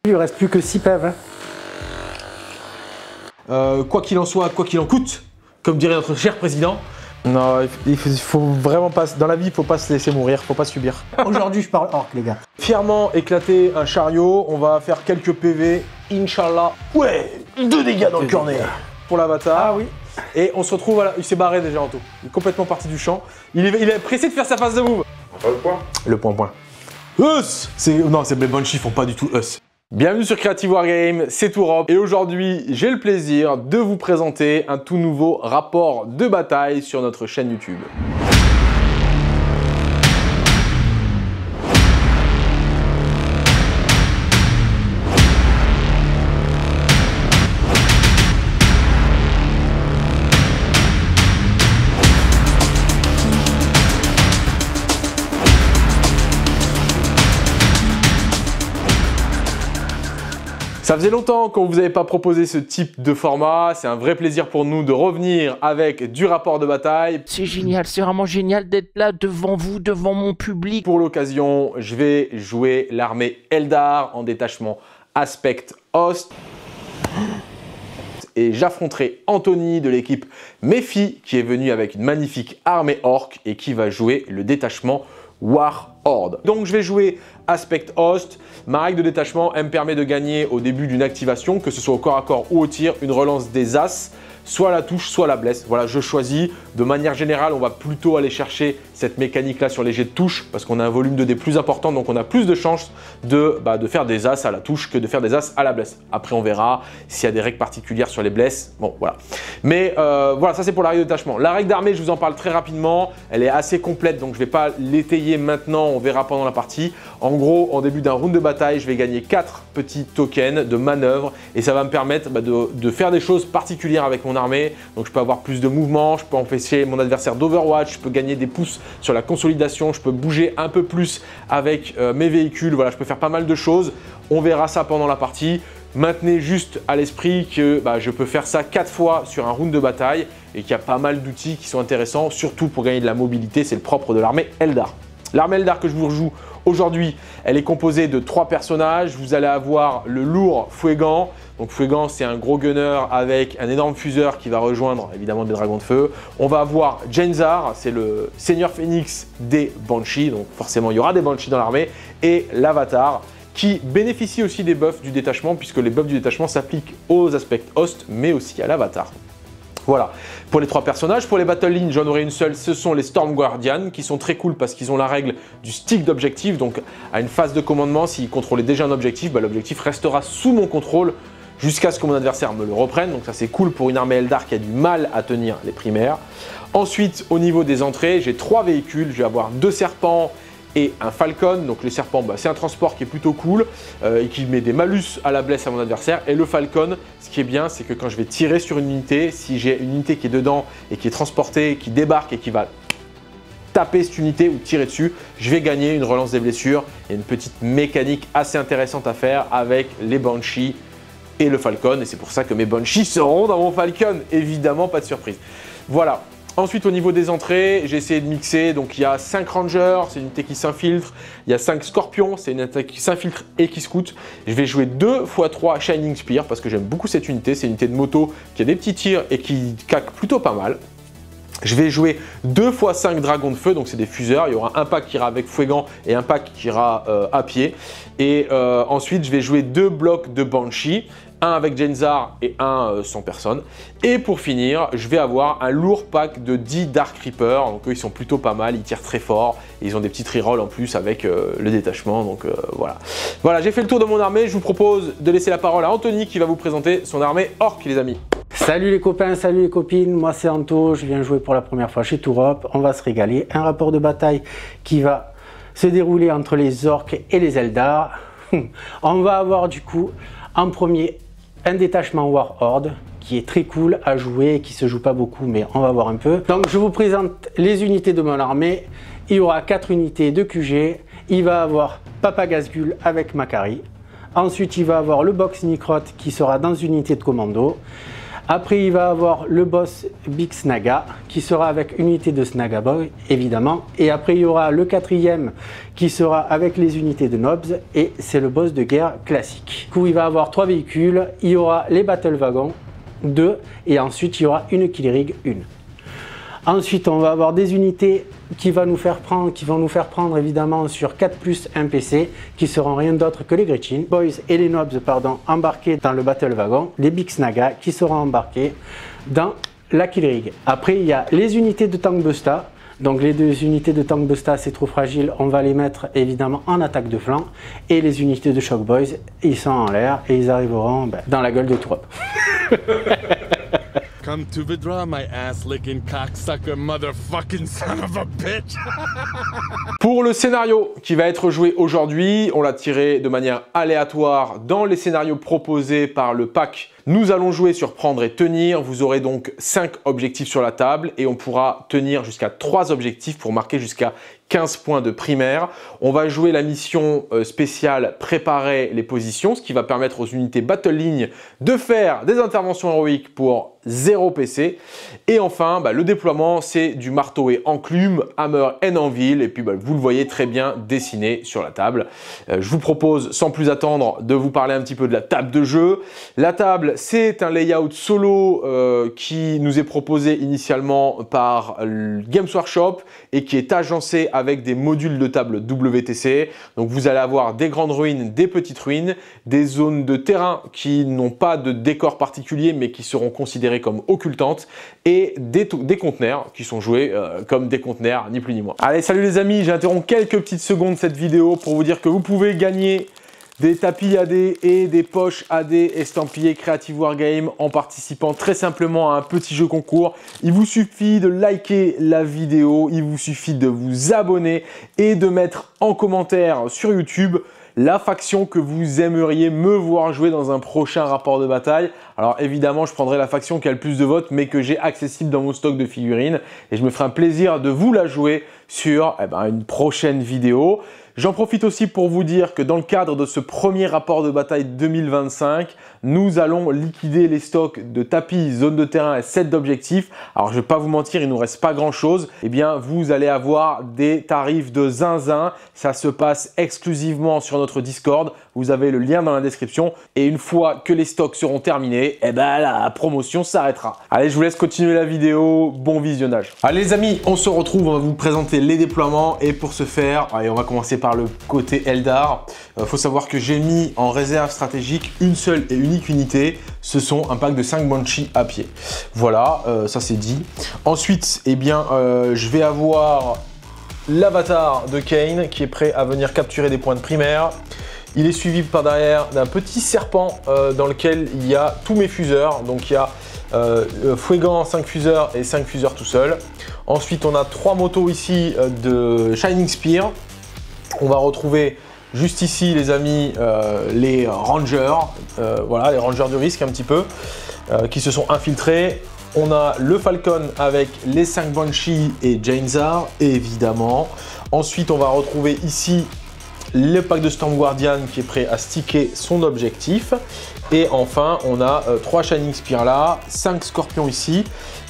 Il ne reste plus que 6 PEV. Hein. Quoi qu'il en soit, quoi qu'il en coûte, comme dirait notre cher président. Non, il faut vraiment pas. Dans la vie, il faut pas se laisser mourir, faut pas subir. Aujourd'hui, je parle orc, les gars. Fièrement éclater un chariot, on va faire quelques PV, Inch'Allah. Ouais, 2 dégâts dans le cornet pour l'avatar. Ah oui. Et on se retrouve, voilà, il s'est barré déjà en tout. Il est complètement parti du champ. Il est pressé de faire sa phase de move. Le point. Le point. Us. Non, les Banshee font pas du tout us. Bienvenue sur Creative Wargame, c'est Tourop et aujourd'hui j'ai le plaisir de vous présenter un tout nouveau rapport de bataille sur notre chaîne YouTube. Ça faisait longtemps qu'on ne vous avait pas proposé ce type de format, c'est un vrai plaisir pour nous de revenir avec du rapport de bataille. C'est génial, c'est vraiment génial d'être là devant vous, devant mon public. Pour l'occasion, je vais jouer l'armée Eldar en détachement Aspect Host. Et j'affronterai Anthony de l'équipe Mephi qui est venu avec une magnifique armée orc et qui va jouer le détachement War Horde. Donc je vais jouer Aspect Host. Ma règle de détachement, elle me permet de gagner au début d'une activation, que ce soit au corps à corps ou au tir, une relance des As, soit la touche, soit la blesse. Voilà, je choisis. De manière générale, on va plutôt aller chercher cette mécanique-là sur les jets de touche, parce qu'on a un volume de dés plus important, donc on a plus de chances de faire des As à la touche que de faire des As à la blesse. Après, on verra s'il y a des règles particulières sur les blesses. Bon, voilà. Mais voilà, ça c'est pour la règle de détachement. La règle d'armée, je vous en parle très rapidement. Elle est assez complète, donc je ne vais pas l'étayer maintenant, on verra pendant la partie. En gros, en début d'un round de bataille, je vais gagner 4 petits tokens de manœuvre et ça va me permettre de faire des choses particulières avec mon armée. Donc je peux avoir plus de mouvement, je peux empêcher mon adversaire d'Overwatch, je peux gagner des pouces sur la consolidation, je peux bouger un peu plus avec mes véhicules. Voilà, je peux faire pas mal de choses. On verra ça pendant la partie. Maintenez juste à l'esprit que je peux faire ça 4 fois sur un round de bataille et qu'il y a pas mal d'outils qui sont intéressants, surtout pour gagner de la mobilité. C'est le propre de l'armée Eldar. L'armée Eldar que je vous rejoue aujourd'hui, elle est composée de 3 personnages. Vous allez avoir le lourd Fouegan. Donc Fouegan, c'est un gros gunner avec un énorme fuseur qui va rejoindre évidemment des dragons de feu. On va avoir Jenzar, c'est le seigneur phénix des Banshees. Donc forcément, il y aura des Banshees dans l'armée. Et l'avatar qui bénéficie aussi des buffs du détachement puisque les buffs du détachement s'appliquent aux aspects host mais aussi à l'avatar. Voilà, pour les 3 personnages. Pour les battle lines, j'en aurai une seule, ce sont les Storm Guardians qui sont très cool parce qu'ils ont la règle du stick d'objectif. Donc à une phase de commandement, s'ils contrôlaient déjà un objectif, l'objectif restera sous mon contrôle jusqu'à ce que mon adversaire me le reprenne. Donc ça c'est cool pour une armée Eldar qui a du mal à tenir les primaires. Ensuite, au niveau des entrées, j'ai 3 véhicules. Je vais avoir 2 serpents et un Falcon. Donc le serpent, c'est un transport qui est plutôt cool et qui met des malus à la blesse à mon adversaire. Et le Falcon, ce qui est bien, c'est que quand je vais tirer sur une unité, si j'ai une unité qui est dedans et qui est transportée, qui débarque et qui va taper cette unité ou tirer dessus, je vais gagner une relance des blessures. Il y a une petite mécanique assez intéressante à faire avec les Banshees et le Falcon. Et c'est pour ça que mes Banshees seront dans mon Falcon. Évidemment, pas de surprise. Voilà. Ensuite, au niveau des entrées, j'ai essayé de mixer. Donc, il y a 5 Rangers, c'est une unité qui s'infiltre. Il y a 5 Scorpions, c'est une unité qui s'infiltre et qui scout. Je vais jouer 2 x 3 Shining Spear parce que j'aime beaucoup cette unité. C'est une unité de moto qui a des petits tirs et qui caque plutôt pas mal. Je vais jouer 2 x 5 dragons de feu, donc c'est des fuseurs. Il y aura un pack qui ira avec Fouegan et un pack qui ira à pied. Et ensuite, je vais jouer 2 blocs de Banshee. Un avec Jenzar et un sans personne. Et pour finir, je vais avoir un lourd pack de 10 Dark Reaper. Donc eux, ils sont plutôt pas mal, ils tirent très fort. Et ils ont des petites rerolls en plus avec le détachement. Donc voilà. Voilà, j'ai fait le tour de mon armée. Je vous propose de laisser la parole à Anthony qui va vous présenter son armée orc, les amis. Salut les copains, salut les copines, moi c'est Anto, je viens jouer pour la première fois chez Tourop. On va se régaler. Un rapport de bataille qui va se dérouler entre les orcs et les Eldar. On va avoir du coup en premier un détachement War Horde qui est très cool à jouer, qui se joue pas beaucoup mais on va voir un peu. Donc je vous présente les unités de mon armée. Il y aura 4 unités de QG. Il va avoir Papa Gazgul avec Makari. Ensuite il va avoir le Box Nicrot qui sera dans une unité de commando. Après, il va avoir le boss Big Snaga qui sera avec une unité de Snaga Boy, évidemment. Et après, il y aura le quatrième qui sera avec les unités de Nobs et c'est le boss de guerre classique. Du coup, il va avoir 3 véhicules. Il y aura les Battle Wagons, 2, et ensuite, il y aura une Kill Rig, 1. Ensuite, on va avoir des unités qui vont nous faire prendre évidemment sur 4 plus 1 PC, qui seront rien d'autre que les Gretchen Boys et les Nobs, pardon, embarqués dans le Battle Wagon, les Big Snaga qui seront embarqués dans la Kill Rig. Après, il y a les unités de Tank Busta. Donc les 2 unités de Tank Busta, c'est trop fragile, on va les mettre évidemment en attaque de flanc. Et les unités de Shock Boys, ils sont en l'air et ils arriveront dans la gueule de Tourop. Come to the draw, my ass-licking cocksucker motherfucking son of a bitch. Pour le scénario qui va être joué aujourd'hui, on l'a tiré de manière aléatoire dans les scénarios proposés par le pack. Nous allons jouer sur prendre et tenir. Vous aurez donc 5 objectifs sur la table et on pourra tenir jusqu'à 3 objectifs pour marquer jusqu'à 15 points de primaire. On va jouer la mission spéciale préparer les positions, ce qui va permettre aux unités Battle Ligne de faire des interventions héroïques pour 0 PC. Et enfin, le déploiement, c'est du marteau et enclume, hammer et anvil. Et puis vous le voyez très bien dessiné sur la table. Je vous propose sans plus attendre de vous parler un petit peu de la table de jeu. La table, c'est un layout solo qui nous est proposé initialement par Games Workshop et qui est agencé avec des modules de table WTC. Donc vous allez avoir des grandes ruines, des petites ruines, des zones de terrain qui n'ont pas de décor particulier mais qui seront considérées comme occultantes et des conteneurs qui sont joués comme des conteneurs, ni plus ni moins. Allez, salut les amis, j'interromps quelques petites secondes cette vidéo pour vous dire que vous pouvez gagner des tapis AD et des poches AD estampillés Creative Wargame en participant très simplement à un petit jeu concours. Il vous suffit de liker la vidéo, il vous suffit de vous abonner et de mettre en commentaire sur YouTube la faction que vous aimeriez me voir jouer dans un prochain rapport de bataille. Alors évidemment, je prendrai la faction qui a le plus de votes, mais que j'ai accessible dans mon stock de figurines. Et je me ferai un plaisir de vous la jouer sur une prochaine vidéo. J'en profite aussi pour vous dire que dans le cadre de ce premier rapport de bataille 2025, nous allons liquider les stocks de tapis, zone de terrain et sets d'objectifs. Alors je ne vais pas vous mentir, il ne nous reste pas grand chose. Eh bien, vous allez avoir des tarifs de zinzin. Ça se passe exclusivement sur notre Discord. Vous avez le lien dans la description. Et une fois que les stocks seront terminés, la promotion s'arrêtera. Allez, je vous laisse continuer la vidéo. Bon visionnage. Allez les amis, on se retrouve. On va vous présenter les déploiements. Et pour ce faire, allez, on va commencer par le côté Eldar. Faut savoir que j'ai mis en réserve stratégique une seule et unique unité. Ce sont un pack de 5 Banshee à pied. Voilà, ça c'est dit. Ensuite, je vais avoir l'avatar de Kane qui est prêt à venir capturer des points de primaire. Il est suivi par derrière d'un petit serpent dans lequel il y a tous mes fuseurs. Donc il y a Fouegan 5 fuseurs et 5 fuseurs tout seul. Ensuite, on a 3 motos ici de Shining Spear. On va retrouver juste ici, les amis, les Rangers. Voilà, les Rangers du risque un petit peu, qui se sont infiltrés. On a le Falcon avec les 5 Banshee et Janezar, évidemment. Ensuite, on va retrouver ici le pack de Storm Guardian qui est prêt à sticker son objectif. Et enfin, on a 3 Shining Spear là, 5 Scorpions ici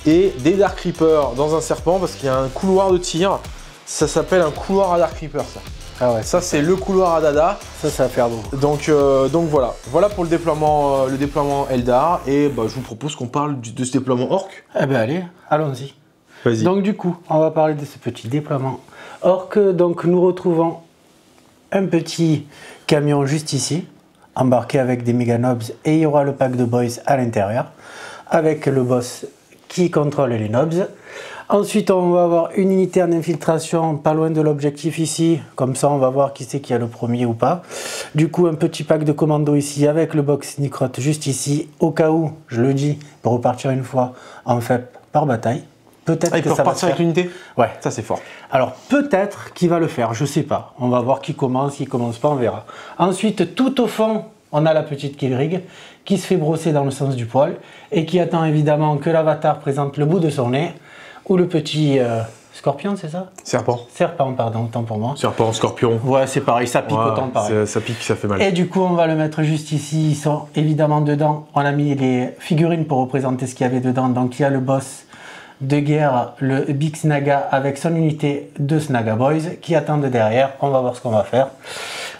et des Dark Reapers dans un serpent parce qu'il y a un couloir de tir. Ça s'appelle un couloir à Dark Reaper, ça. Ah ouais, ça c'est le couloir à Dada. Ça va faire beaucoup. Donc voilà. Voilà pour le déploiement Eldar. Et je vous propose qu'on parle de ce déploiement Orc. Eh ben allez, allons-y. Vas-y. Donc du coup, on va parler de ce petit déploiement Orc. Donc nous retrouvons un petit camion juste ici, embarqué avec des méga nobs, et il y aura le pack de boys à l'intérieur, avec le boss qui contrôle les nobs. Ensuite, on va avoir une unité en infiltration pas loin de l'objectif ici, comme ça on va voir qui c'est qui a le premier ou pas. Du coup, un petit pack de commando ici avec le box Necrot juste ici, au cas où, je le dis, pour repartir une fois en fait par bataille. Peut-être il peut repartir avec l'unité. Ouais. Ça c'est fort. Alors peut-être qu'il va le faire, je sais pas. On va voir qui commence pas, on verra. Ensuite, tout au fond, on a la petite Kill Rig qui se fait brosser dans le sens du poil et qui attend évidemment que l'avatar présente le bout de son nez ou le petit Scorpion, c'est ça? Serpent. Serpent, pardon, autant pour moi. Serpent, scorpion. Ouais, c'est pareil, ça pique autant pareil. Ça pique, ça fait mal. Et du coup, on va le mettre juste ici. Ils sont évidemment dedans. On a mis les figurines pour représenter ce qu'il y avait dedans. Donc, il y a le boss de guerre, le Big Snaga, avec son unité de Snaga Boys qui attendent derrière. On va voir ce qu'on va faire.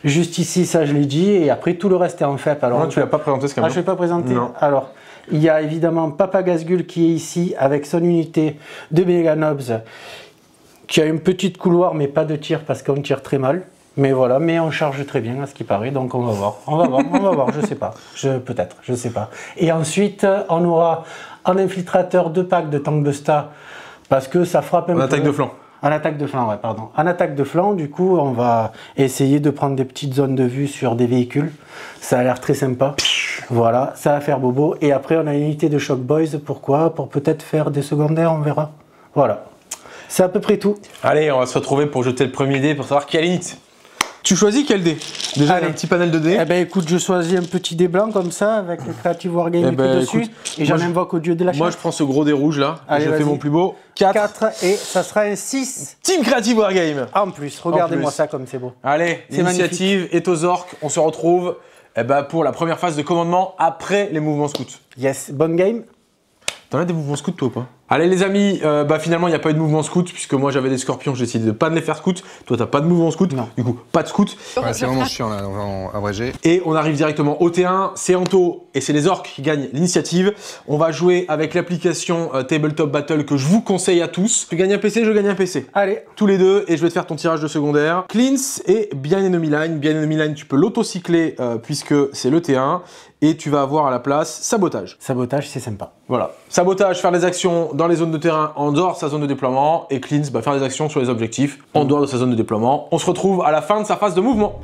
Juste ici, ça je l'ai dit. Et après, tout le reste est en fait. Alors, non, tu l'as pas présenté ce camion. Ah, je ne l'ai pas présenté. Non. Alors, il y a évidemment Papa Gazgul qui est ici avec son unité de Meganobs qui a une petite couloir mais pas de tir parce qu'on tire très mal. Mais voilà, mais on charge très bien à ce qui paraît, donc on va voir. On va voir, je sais pas. Peut-être, je sais pas. Et ensuite, on aura un infiltrateur 2 packs de Tank Busta parce que ça frappe un peu. En attaque de flanc. En attaque de flanc, ouais, pardon. En attaque de flanc, du coup, on va essayer de prendre des petites zones de vue sur des véhicules. Ça a l'air très sympa. Voilà, ça va faire bobo. Et après, on a une unité de Shock Boys. Pourquoi? Pour peut-être faire des secondaires, on verra. Voilà. C'est à peu près tout. Allez, on va se retrouver pour jeter le premier dé pour savoir qui a l'init. Tu choisis quel dé? Déjà, il y a un petit panel de dés. Eh ben écoute, je choisis un petit dé blanc comme ça, avec le Creative Wargame écrit dessus. Écoute, et j'en invoque au dieu de la chasse. Moi, je prends ce gros dé rouge là. Allez, je fais mon plus beau. 4 et ça sera un 6. Team Creative Wargame. En plus, regardez-moi ça comme c'est beau. Allez, l'initiative est aux orques. On se retrouve pour la première phase de commandement après les mouvements scouts. Yes, bonne game. T'en as des mouvements scouts toi ou pas? Allez les amis, finalement il n'y a pas eu de mouvement scout puisque moi j'avais des scorpions, j'ai décidé de pas de les faire scout. Toi t'as pas de mouvement scout, non. Du coup pas de scout. Ouais, c'est vraiment chiant là, en abrégé. Et on arrive directement au T1, c'est Anto et c'est les orques qui gagnent l'initiative. On va jouer avec l'application Tabletop Battle que je vous conseille à tous. Tu gagnes un PC, je gagne un PC. Allez. Tous les deux et je vais te faire ton tirage de secondaire. Cleans et Bien Enemy Line. Bien Enemy Line tu peux l'autocycler puisque c'est le T1. Et tu vas avoir à la place sabotage. Sabotage, c'est sympa. Voilà. Sabotage, faire des actions dans les zones de terrain en dehors de sa zone de déploiement. Et Cleans, faire des actions sur les objectifs en dehors de sa zone de déploiement. On se retrouve à la fin de sa phase de mouvement.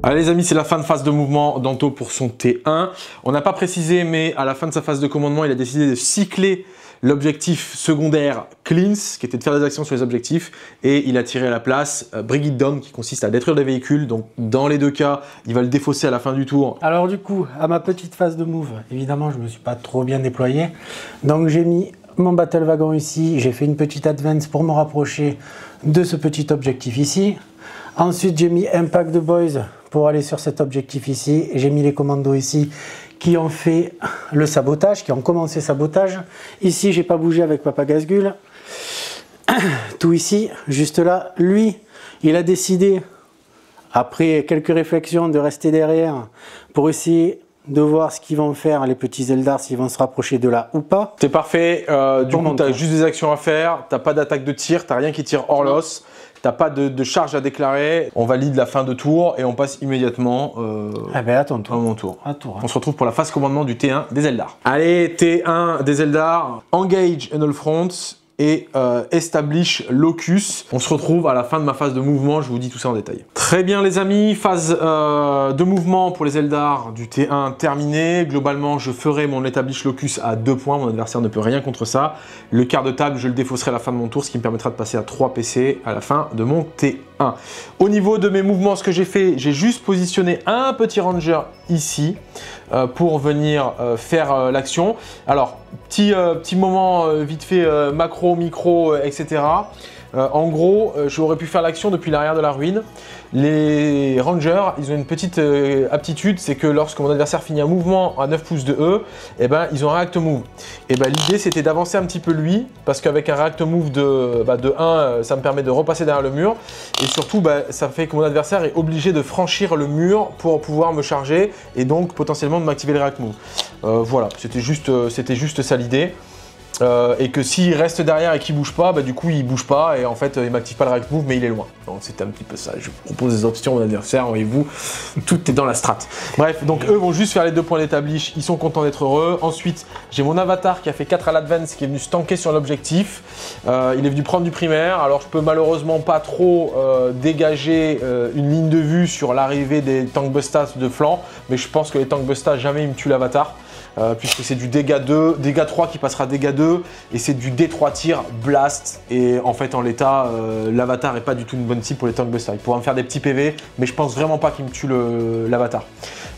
Allez les amis, c'est la fin de phase de mouvement d'Anto pour son T1. On n'a pas précisé, mais à la fin de sa phase de commandement, il a décidé de cycler l'objectif secondaire Cleans, qui était de faire des actions sur les objectifs, et il a tiré à la place Brigade Down, qui consiste à détruire des véhicules. Donc dans les deux cas, il va le défausser à la fin du tour. Alors du coup, à ma petite phase de move, évidemment, je ne me suis pas trop bien déployé. Donc j'ai mis mon Battle Wagon ici, j'ai fait une petite advance pour me rapprocher de ce petit objectif ici. Ensuite, j'ai mis un pack de boys pour aller sur cet objectif ici. J'ai mis les commandos ici qui ont fait le sabotage, qui ont commencé le sabotage. Ici, j'ai pas bougé avec Papa Gazgul. Tout ici, juste là. Lui, il a décidé, après quelques réflexions, de rester derrière pour essayer de voir ce qu'ils vont faire, les petits Eldar, s'ils vont se rapprocher de là ou pas. C'est parfait. Du coup, tu as juste des actions à faire. Tu n'as pas d'attaque de tir. Tu n'as rien qui tire hors l'os. T'as pas de charge à déclarer, on valide la fin de tour et on passe immédiatement à ton tour. À mon tour. À tour, hein. On se retrouve pour la phase commandement du T1 des Eldar. Allez, T1 des Eldar, engage and all fronts et establish locus. On se retrouve à la fin de ma phase de mouvement, je vous dis tout ça en détail. Très bien les amis, phase de mouvement pour les Eldar du T1 terminée. Globalement, je ferai mon establish locus à 2 points, mon adversaire ne peut rien contre ça. Le quart de table, je le défausserai à la fin de mon tour, ce qui me permettra de passer à 3 PC à la fin de mon T1. Au niveau de mes mouvements, ce que j'ai fait, j'ai juste positionné un petit ranger ici pour venir faire l'action. Alors, petit moment vite fait macro, micro, etc. En gros, j'aurais pu faire l'action depuis l'arrière de la ruine. Les rangers, ils ont une petite aptitude, c'est que lorsque mon adversaire finit un mouvement à 9 pouces de eux, eh ben, ils ont un react move. Et ben, l'idée, c'était d'avancer un petit peu lui, parce qu'avec un react move de 1, ça me permet de repasser derrière le mur. Et surtout, ça fait que mon adversaire est obligé de franchir le mur pour pouvoir me charger et donc potentiellement de m'activer le react move. Voilà, c'était juste ça l'idée. Et que s'il reste derrière et qu'il bouge pas, du coup il bouge pas et en fait il m'active pas le react move mais il est loin. Donc c'était un petit peu ça. Je propose des options à mon adversaire, voyez-vous, tout est dans la strat. Bref, donc eux vont juste faire les 2 points d'établish, ils sont contents d'être heureux. Ensuite, j'ai mon avatar qui a fait 4 à l'advance qui est venu se tanker sur l'objectif. Il est venu prendre du primaire. Alors je peux malheureusement pas trop dégager une ligne de vue sur l'arrivée des tank bustas de flanc, mais je pense que les tank bustas jamais ils me tuent l'avatar. Puisque c'est du dégât 2, dégât 3 qui passera dégât 2 et c'est du D3 tir blast et en fait en l'état l'avatar n'est pas du tout une bonne cible pour les tank busters. Il pourra me faire des petits PV mais je pense vraiment pas qu'il me tue l'avatar.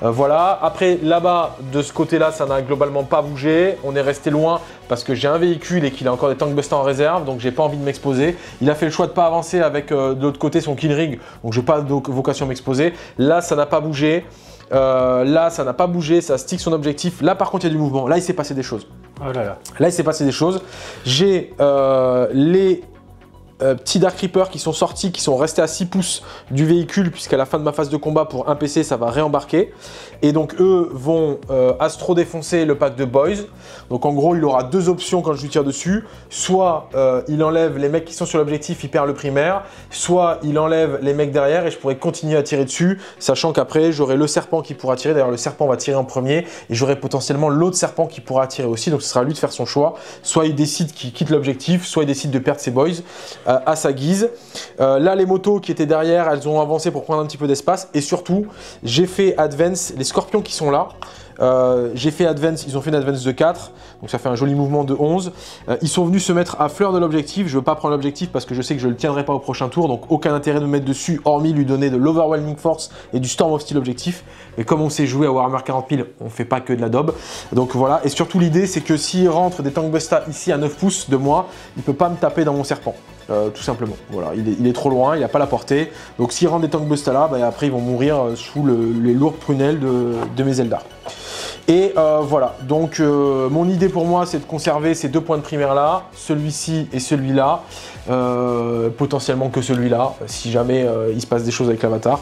Voilà, après là-bas, de ce côté-là, ça n'a globalement pas bougé. On est resté loin parce que j'ai un véhicule et qu'il a encore des tank busters en réserve, donc j'ai pas envie de m'exposer. Il a fait le choix de pas avancer avec de l'autre côté son kill rig, donc j'ai pas vocation à m'exposer. Là, ça n'a pas bougé. Là, ça n'a pas bougé, ça stick son objectif. Là, par contre, il y a du mouvement. Là, il s'est passé des choses. Oh là là. Là, il s'est passé des choses. J'ai les petits Dark Reaper qui sont sortis, qui sont restés à 6 pouces du véhicule, puisqu'à la fin de ma phase de combat pour un PC, ça va réembarquer. Et donc, eux vont astro défoncer le pack de Boys. Donc, en gros, il aura deux options quand je lui tire dessus. Soit il enlève les mecs qui sont sur l'objectif, il perd le primaire. Soit il enlève les mecs derrière et je pourrais continuer à tirer dessus, sachant qu'après, j'aurai le serpent qui pourra tirer. D'ailleurs, le serpent va tirer en premier et j'aurai potentiellement l'autre serpent qui pourra tirer aussi. Donc, ce sera à lui de faire son choix. Soit il décide qu'il quitte l'objectif, soit il décide de perdre ses Boys à sa guise. Là, les motos qui étaient derrière, elles ont avancé pour prendre un petit peu d'espace. Et surtout, j'ai fait advance les scorpions qui sont là. J'ai fait advance, ils ont fait une advance de 4, donc ça fait un joli mouvement de 11. Ils sont venus se mettre à fleur de l'objectif. Je veux pas prendre l'objectif parce que je sais que je le tiendrai pas au prochain tour, donc aucun intérêt de me mettre dessus, hormis lui donner de l'Overwhelming Force et du Storm of Steel objectif. Et comme on sait jouer à Warhammer 40 000, on fait pas que de la daube. Donc voilà, et surtout l'idée c'est que s'il rentre des Tank Busta ici à 9 pouces de moi, il peut pas me taper dans mon serpent. Tout simplement, voilà, il est trop loin, il n'a pas la portée. Donc s'il rentre des Tank Busta là, bah, après ils vont mourir sous les lourdes prunelles de mes Eldar. Et voilà, donc mon idée pour moi c'est de conserver ces deux points de primaire là, celui-ci et celui-là, potentiellement que celui-là, si jamais il se passe des choses avec l'avatar.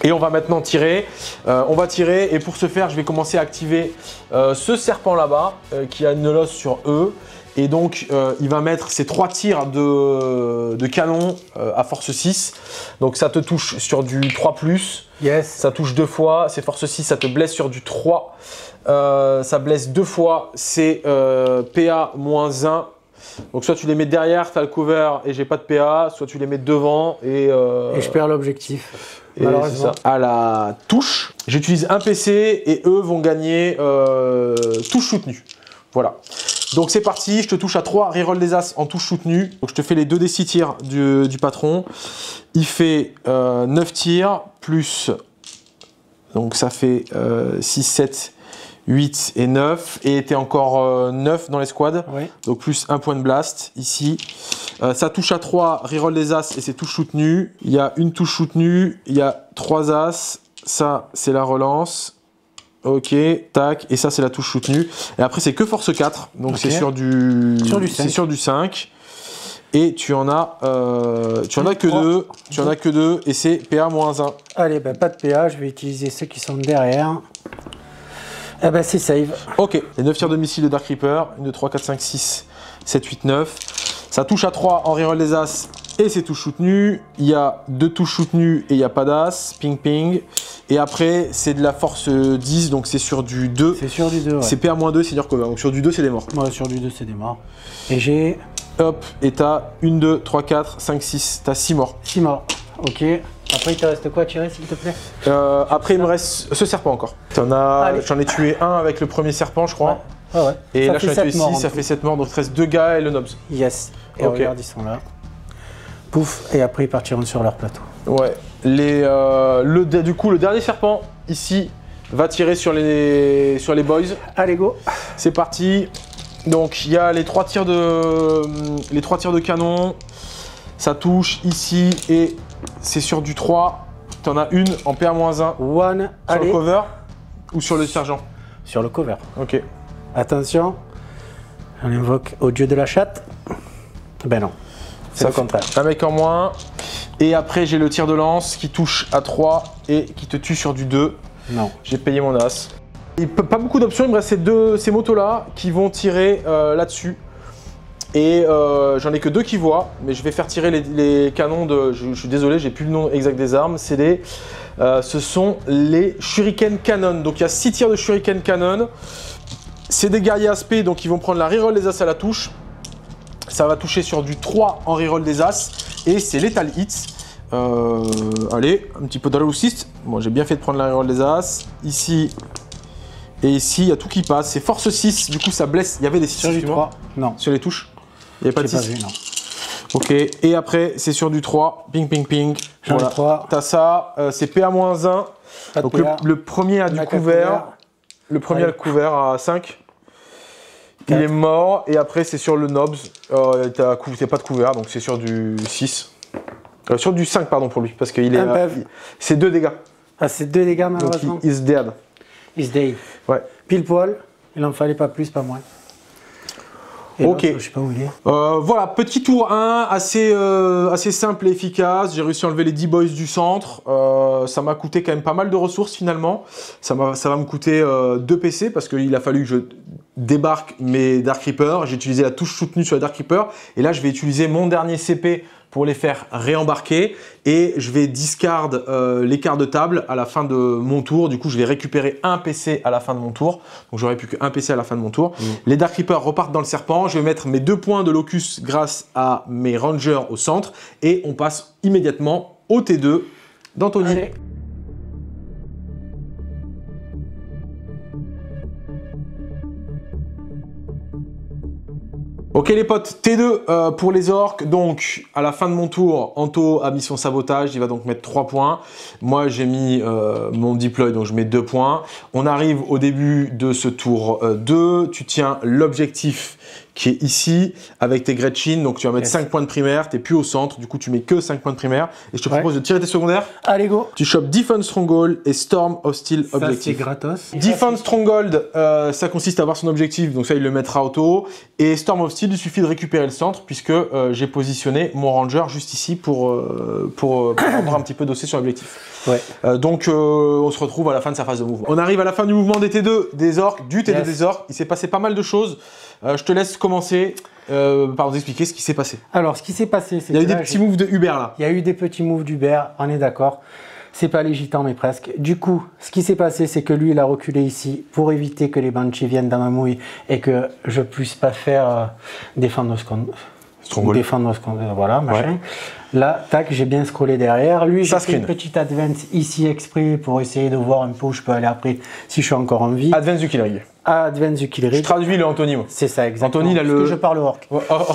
Et on va maintenant tirer, on va tirer et pour ce faire je vais commencer à activer ce serpent là-bas qui a une loss sur E. Et donc, il va mettre ses 3 tirs de canon à force 6. Donc, ça te touche sur du 3+. Yes. Ça touche 2 fois. C'est force 6, ça te blesse sur du 3. Ça blesse 2 fois. C'est PA-1. Donc, soit tu les mets derrière, tu as le cover et j'ai pas de PA. Soit tu les mets devant et je perds l'objectif. Et malheureusement. À la touche, j'utilise un PC et eux vont gagner touche soutenue. Voilà. Donc c'est parti, je te touche à 3, reroll des As en touche soutenue. Donc je te fais les 2 des 6 tirs du patron. Il fait 9 tirs, plus, donc ça fait 6, 7, 8 et 9. Et t'es encore 9 dans les squads. Oui. Donc plus 1 point de blast ici. Ça touche à 3, reroll des As et c'est touche soutenue. Il y a une touche soutenue, il y a 3 As. Ça c'est la relance. Ok, tac, et ça c'est la touche soutenue. Et après c'est que force 4, donc okay. C'est sur du 5. Et tu en as que 2, tu en as que 2 et c'est PA-1. Allez, ben pas de PA, je vais utiliser ceux qui sont derrière. Eh ben c'est save. Ok, les 9 tirs de missile de Dark Reaper, 1, 2, 3, 4, 5, 6, 7, 8, 9. Ça touche à 3 en reroll des As et c'est touche soutenue. Il y a 2 touches soutenues et il n'y a pas d'As, ping ping. Et après, c'est de la force 10, donc c'est sur du 2. C'est sur du 2, ouais. C'est PA-2, c'est-à-dire que donc sur du 2, c'est des morts. Ouais, sur du 2, c'est des morts. Et j'ai... Hop, et t'as 1, 2, 3, 4, 5, 6. T'as 6 morts. 6 morts, ok. Après, il te reste quoi à tirer, s'il te plaît? Après, il me reste ce serpent encore. J'en ai tué un avec le premier serpent, je crois. Ouais. Ah ouais. Et ça là, j'en ai tué 6, ça fait 7 morts, donc il te reste 2 gars et le Nobs. Yes. Et okay. Regarde, ils sont là. Pouf, et après ils partiront sur leur plateau. Ouais. Du coup, le dernier serpent, ici, va tirer sur les boys. Allez, go. C'est parti. Donc, il y a les 3 tirs de canon. Ça touche ici et c'est sur du 3. T'en as une en PA-1. Sur le cover ou sur le sergent? Sur le cover. Ok. Attention. On invoque au dieu de la chatte. Ben non. C'est le contraire. Un mec en moins. Et après, j'ai le tir de lance qui touche à 3 et qui te tue sur du 2. Non. J'ai payé mon as. Et pas beaucoup d'options, il me reste ces motos-là qui vont tirer là-dessus. Et j'en ai que 2 qui voient, mais je vais faire tirer les canons de... Je suis désolé, j'ai plus le nom exact des armes. Ce sont les Shuriken Cannon. Donc il y a 6 tirs de Shuriken Cannon. C'est des guerriers aspect, donc ils vont prendre la reroll des as à la touche. Ça va toucher sur du 3 en reroll des as. Et c'est Lethal Hits. Allez, un petit peu d'Hallowsist. Bon, j'ai bien fait de prendre la reroll des as. Ici et ici, il y a tout qui passe. C'est force 6, du coup ça blesse. Il y avait des 6 sur du 3. Non. Sur les touches. Il n'y avait pas de 6. Pas vu, non. Ok, et après c'est sur du 3. Ping, ping, ping. J'en ai 3. T'as ça, c'est PA-1. Pas de Donc PA. le premier a On du a qu'un couvert. Le premier a le Allez. couvert à 5. Il Quatre. est mort. Et après, c'est sur le knobs. T'as pas de couvert, donc c'est sur du 6. Sur du 5, pardon, pour lui. Parce qu'il est. Un PEV. C'est 2 dégâts. Ah, c'est 2 dégâts Donc malheureusement. il is dead. Is dead. Ouais. Pile poil. Il en fallait pas plus, pas moins. Et Ok. l'autre, je sais pas où il est. Voilà, petit tour 1, assez simple et efficace. J'ai réussi à enlever les 10 boys du centre. Ça m'a coûté quand même pas mal de ressources finalement. Ça va me coûter 2 PC parce qu'il a fallu que je débarque mes Dark Reapers. J'ai utilisé la touche soutenue sur les Dark Reapers. Et là, je vais utiliser mon dernier CP pour les faire réembarquer. Et je vais discard les quarts de table à la fin de mon tour. Du coup, je vais récupérer un PC à la fin de mon tour. Donc, j'aurai plus qu'un PC à la fin de mon tour. Les Dark Reapers repartent dans le serpent. Je vais mettre mes 2 points de locus grâce à mes Rangers au centre. Et on passe immédiatement au T2 d'Anthony. Allez. Ok les potes, T2 pour les orques. Donc à la fin de mon tour, Anto a mis son sabotage, il va donc mettre 3 points. Moi j'ai mis mon deploy, donc je mets 2 points. On arrive au début de ce tour 2, tu tiens l'objectif qui est ici avec tes Gretchen, donc tu vas mettre 5 points de primaire, tu n'es plus au centre, du coup tu mets que 5 points de primaire. Et je te propose de tirer tes secondaires. Allez, go. Tu chopes Defense Stronghold et Storm Hostile Ça, c'est Objective. gratos. Defense Stronghold, ça consiste à avoir son objectif, donc ça il le mettra auto. Et Storm of Steel, il suffit de récupérer le centre puisque j'ai positionné mon ranger juste ici pour avoir un petit peu dossé sur l'objectif. Ouais. Donc on se retrouve à la fin de sa phase de mouvement. On arrive à la fin du mouvement des T2 des orques, du T2 des orques. Il s'est passé pas mal de choses. Je te laisse commencer par nous expliquer ce qui s'est passé. Alors, ce qui s'est passé, c'est Il y a eu que des là, petits moves de Hubert là. il y a eu des petits moves d'Hubert, on est d'accord. C'est pas les gitans, mais presque. Du coup, ce qui s'est passé, c'est que lui, il a reculé ici pour éviter que les Banshees viennent dans ma mouille et que je puisse pas faire défendre voilà, machin. Là, tac, j'ai bien scrollé derrière. Lui, j'ai fait une petite advance ici exprès pour essayer de voir un peu où je peux aller après si je suis encore en vie. Advance du Kill Rig. Advance du Kill Rig. Je traduis le Anthony. C'est ça, exactement. Anthony, il a Parce le... que je parle orc. Oh, oh, oh.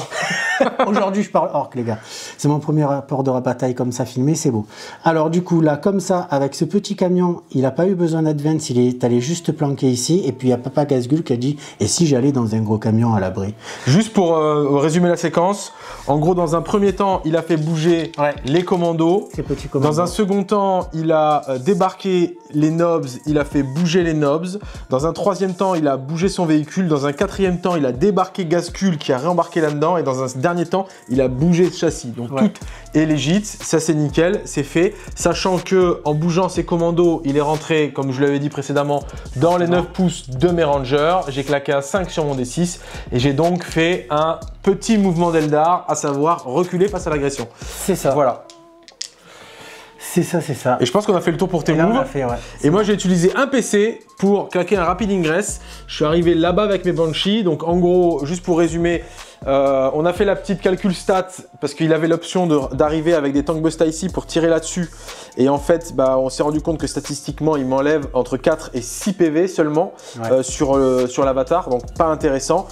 Aujourd'hui, je parle orc, les gars. C'est mon premier rapport de bataille comme ça filmé, c'est beau. Alors, du coup, là, comme ça, avec ce petit camion, il n'a pas eu besoin d'advance, il est allé juste planquer ici. Et puis, il y a Papa Gazgul qui a dit « Et si j'allais dans un gros camion à l'abri ?» Juste pour résumer la séquence, en gros, dans un premier temps, il a fait bouger les commandos. Ces petits commandos. Dans un second temps, il a débarqué les nobs, il a fait bouger les nobs. Dans un troisième temps, il a bougé son véhicule. Dans un quatrième temps, il a débarqué Gazgul qui a réembarqué là-dedans. Et dans un dernier temps, il a bougé le châssis. Donc tout est légit, ça c'est nickel, c'est fait. Sachant que en bougeant ses commandos, il est rentré, comme je l'avais dit précédemment, dans les 9 pouces de mes rangers. J'ai claqué un 5 sur mon D6 et j'ai donc fait un petit mouvement d'Eldar, à savoir reculer face à l'agression. C'est ça. Voilà. C'est ça, c'est ça. Et je pense qu'on a fait le tour pour tes moves. Et moi j'ai utilisé un PC pour claquer un rapid ingress. Je suis arrivé là-bas avec mes Banshees. Donc en gros, juste pour résumer, on a fait la petite calcul stat parce qu'il avait l'option d'arriver avec des tank busta ici pour tirer là-dessus. Et en fait, bah, on s'est rendu compte que statistiquement, il m'enlève entre 4 et 6 PV seulement sur l'avatar. Donc pas intéressant.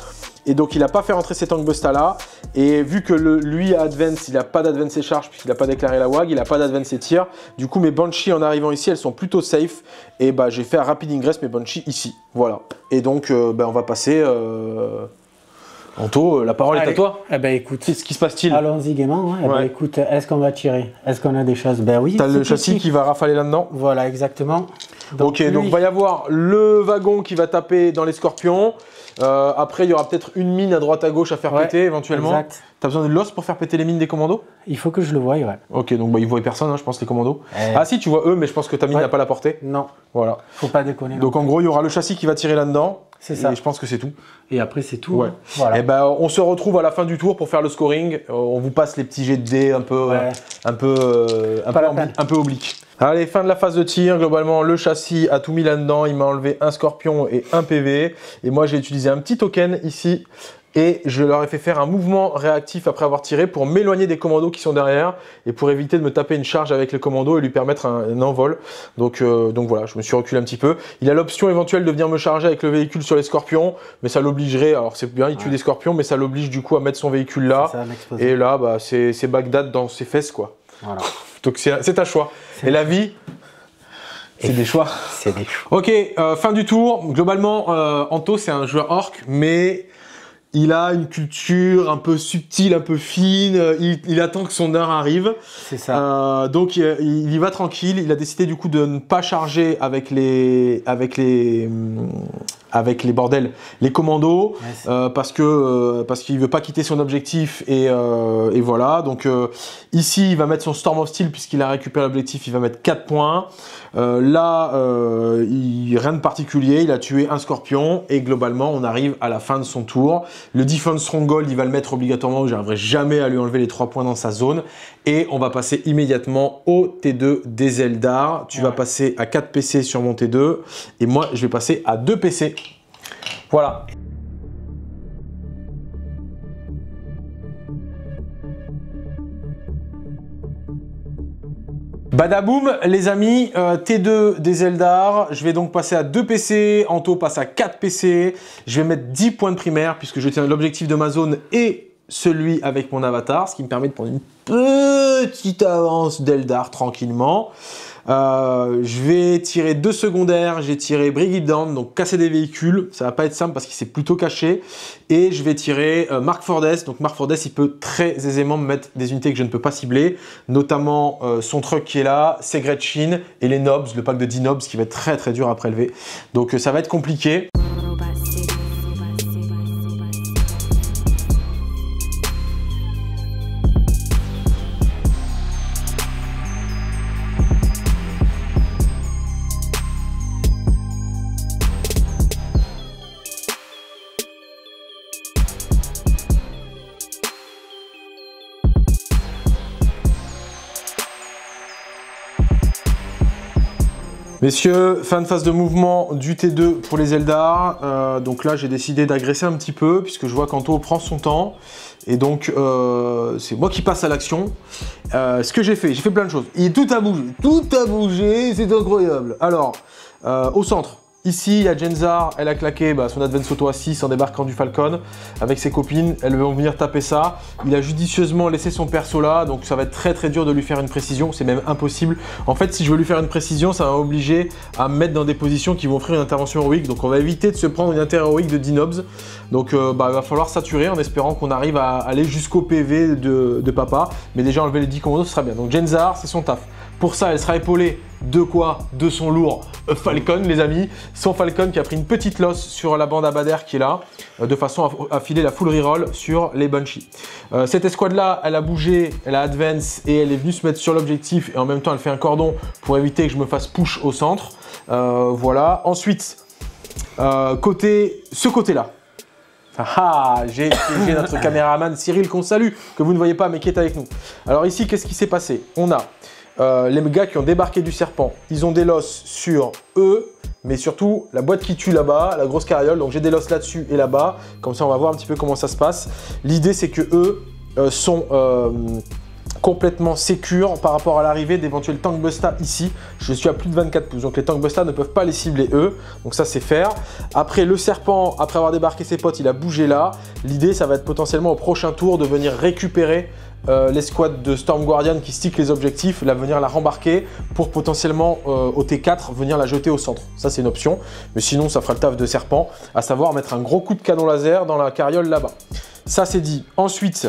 Et donc il n'a pas fait rentrer ces tank busta là. Et vu que lui a advance, il n'a pas d'advance et charge puisqu'il n'a pas déclaré la WAG, il n'a pas d'advance et tir. Du coup mes Banshees en arrivant ici, elles sont plutôt safe. Et bah j'ai fait un rapid ingress mes Banshees ici. Voilà. Et donc on va passer. Anto, la parole est à toi. Eh ben écoute. Qu'est-ce qui se passe-t-il? Allons-y gaiement. Hein. Eh ben, écoute, est-ce qu'on va tirer? Est-ce qu'on a des choses? Ben oui. T'as le châssis qui va rafaler là-dedans. Voilà, exactement. Donc, ok, donc il va y avoir le wagon qui va taper dans les scorpions. Après, il y aura peut-être une mine à droite à gauche à faire péter éventuellement. Exact. T'as besoin de l'os pour faire péter les mines des commandos? Il faut que je le voie, ouais. Ok, donc bah, ils voient personne, hein, je pense, les commandos. Ah si, tu vois eux, mais je pense que ta mine n'a pas la portée. Non. Voilà. Faut pas déconner. Donc en gros, il y aura le châssis qui va tirer là-dedans. C'est ça. Et je pense que c'est tout. Et après, c'est tout. Ouais. Hein. Voilà. Et ben, on se retrouve à la fin du tour pour faire le scoring. On vous passe les petits jets de dés un peu obliques. Allez, fin de la phase de tir. Globalement, le châssis a tout mis là-dedans. Il m'a enlevé un scorpion et un PV. Et moi, j'ai utilisé un petit token ici. Et je leur ai fait faire un mouvement réactif après avoir tiré pour m'éloigner des commandos qui sont derrière et pour éviter de me taper une charge avec les commandos et lui permettre un envol. Donc voilà, je me suis reculé un petit peu. Il a l'option éventuelle de venir me charger avec le véhicule sur les scorpions, mais ça l'obligerait, alors c'est bien, il tue des scorpions, mais ça l'oblige du coup à mettre son véhicule là. Et là, bah, c'est Bagdad dans ses fesses, quoi. Voilà. Donc c'est un choix. Et la vie, C'est des choix. C'est des choix. Ok, fin du tour. Globalement, Anto, c'est un joueur orc, mais il a une culture un peu subtile, un peu fine. Il attend que son heure arrive. C'est ça. Donc, il y va tranquille. Il a décidé du coup de ne pas charger avec les bordels, les commandos, yes. Parce qu'il veut pas quitter son objectif et voilà. Donc ici, il va mettre son Storm of Steel puisqu'il a récupéré l'objectif. Il va mettre 4 points. Là, rien de particulier. Il a tué un scorpion et globalement, on arrive à la fin de son tour. Le Defense Stronghold, il va le mettre obligatoirement. J'arriverai jamais à lui enlever les 3 points dans sa zone. Et on va passer immédiatement au T2 des Eldar. Tu vas passer à 4 PC sur mon T2 et moi, je vais passer à 2 PC. Voilà. Badaboum, les amis, T2 des Eldar, je vais donc passer à 2 PC, Anto passe à 4 PC, je vais mettre 10 points de primaire puisque je tiens l'objectif de ma zone et celui avec mon avatar, ce qui me permet de prendre une petite avance d'Eldar tranquillement. Je vais tirer 2 secondaires, j'ai tiré Bring It Down, donc casser des véhicules, ça va pas être simple parce qu'il s'est plutôt caché, et je vais tirer Mark Fordes, donc Mark Fordes il peut très aisément me mettre des unités que je ne peux pas cibler, notamment son truck qui est là, ses Gretchen et les Nobs, le pack de 10 Nobs qui va être très très dur à prélever, donc ça va être compliqué. Messieurs, fin de phase de mouvement du T2 pour les Eldar. Donc là, j'ai décidé d'agresser un petit peu puisque je vois qu'Anto prend son temps. Et donc, c'est moi qui passe à l'action. Ce que j'ai fait plein de choses. Et tout a bougé, c'est incroyable. Alors, au centre. Ici, il y a Jenzar, elle a claqué son Advance Auto à 6 en débarquant du Falcon avec ses copines. Elles vont venir taper ça. Il a judicieusement laissé son perso là, donc ça va être très très dur de lui faire une précision. C'est même impossible. En fait, si je veux lui faire une précision, ça va m'obliger à me mettre dans des positions qui vont offrir une intervention héroïque. Donc on va éviter de se prendre une inter héroïque de 10 Nobs. Donc il va falloir saturer en espérant qu'on arrive à aller jusqu'au PV de papa. Mais déjà enlever les 10 commandos, ce sera bien. Donc Jenzar, c'est son taf. Pour ça, elle sera épaulée de quoi? De son lourd Falcon, les amis. Son Falcon qui a pris une petite loss sur la bande Abader qui est là, de façon à filer la full reroll sur les Banshees. Cette escouade-là, elle a bougé, elle a advance et elle est venue se mettre sur l'objectif et en même temps, elle fait un cordon pour éviter que je me fasse push au centre. Voilà. Ensuite, ce côté-là. J'ai notre caméraman Cyril qu'on salue, que vous ne voyez pas mais qui est avec nous. Alors ici, qu'est-ce qui s'est passé? On a les gars qui ont débarqué du serpent, ils ont des losses sur eux, mais surtout la boîte qui tue là-bas, la grosse carriole, donc j'ai des losses là-dessus et là-bas, comme ça on va voir un petit peu comment ça se passe. L'idée c'est que eux sont complètement sécures par rapport à l'arrivée d'éventuels tank busta ici. Je suis à plus de 24 pouces, donc les tank busta ne peuvent pas les cibler eux, donc ça c'est faire. Après le serpent, après avoir débarqué ses potes, il a bougé là. L'idée ça va être potentiellement au prochain tour de venir récupérer l'escouade de Storm Guardian qui stick les objectifs, venir la rembarquer pour potentiellement au T4 venir la jeter au centre. Ça c'est une option, mais sinon ça fera le taf de serpent, à savoir mettre un gros coup de canon laser dans la carriole là-bas. Ça c'est dit. Ensuite,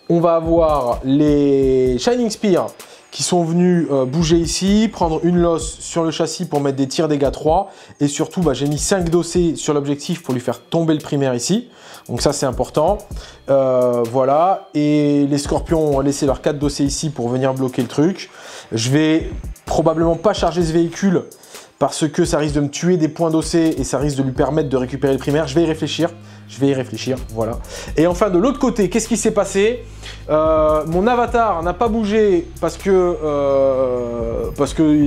on va avoir les Shining Spear qui sont venus bouger ici, prendre une losse sur le châssis pour mettre des tirs dégâts 3. Et surtout, j'ai mis 5 dossés sur l'objectif pour lui faire tomber le primaire ici. Donc ça, c'est important. Voilà. Et les scorpions ont laissé leurs 4 dossés ici pour venir bloquer le truc. Je vais probablement pas charger ce véhicule parce que ça risque de me tuer des points dossés et ça risque de lui permettre de récupérer le primaire. Je vais y réfléchir. Voilà. Et enfin, de l'autre côté, qu'est-ce qui s'est passé? Mon avatar n'a pas bougé parce qu'il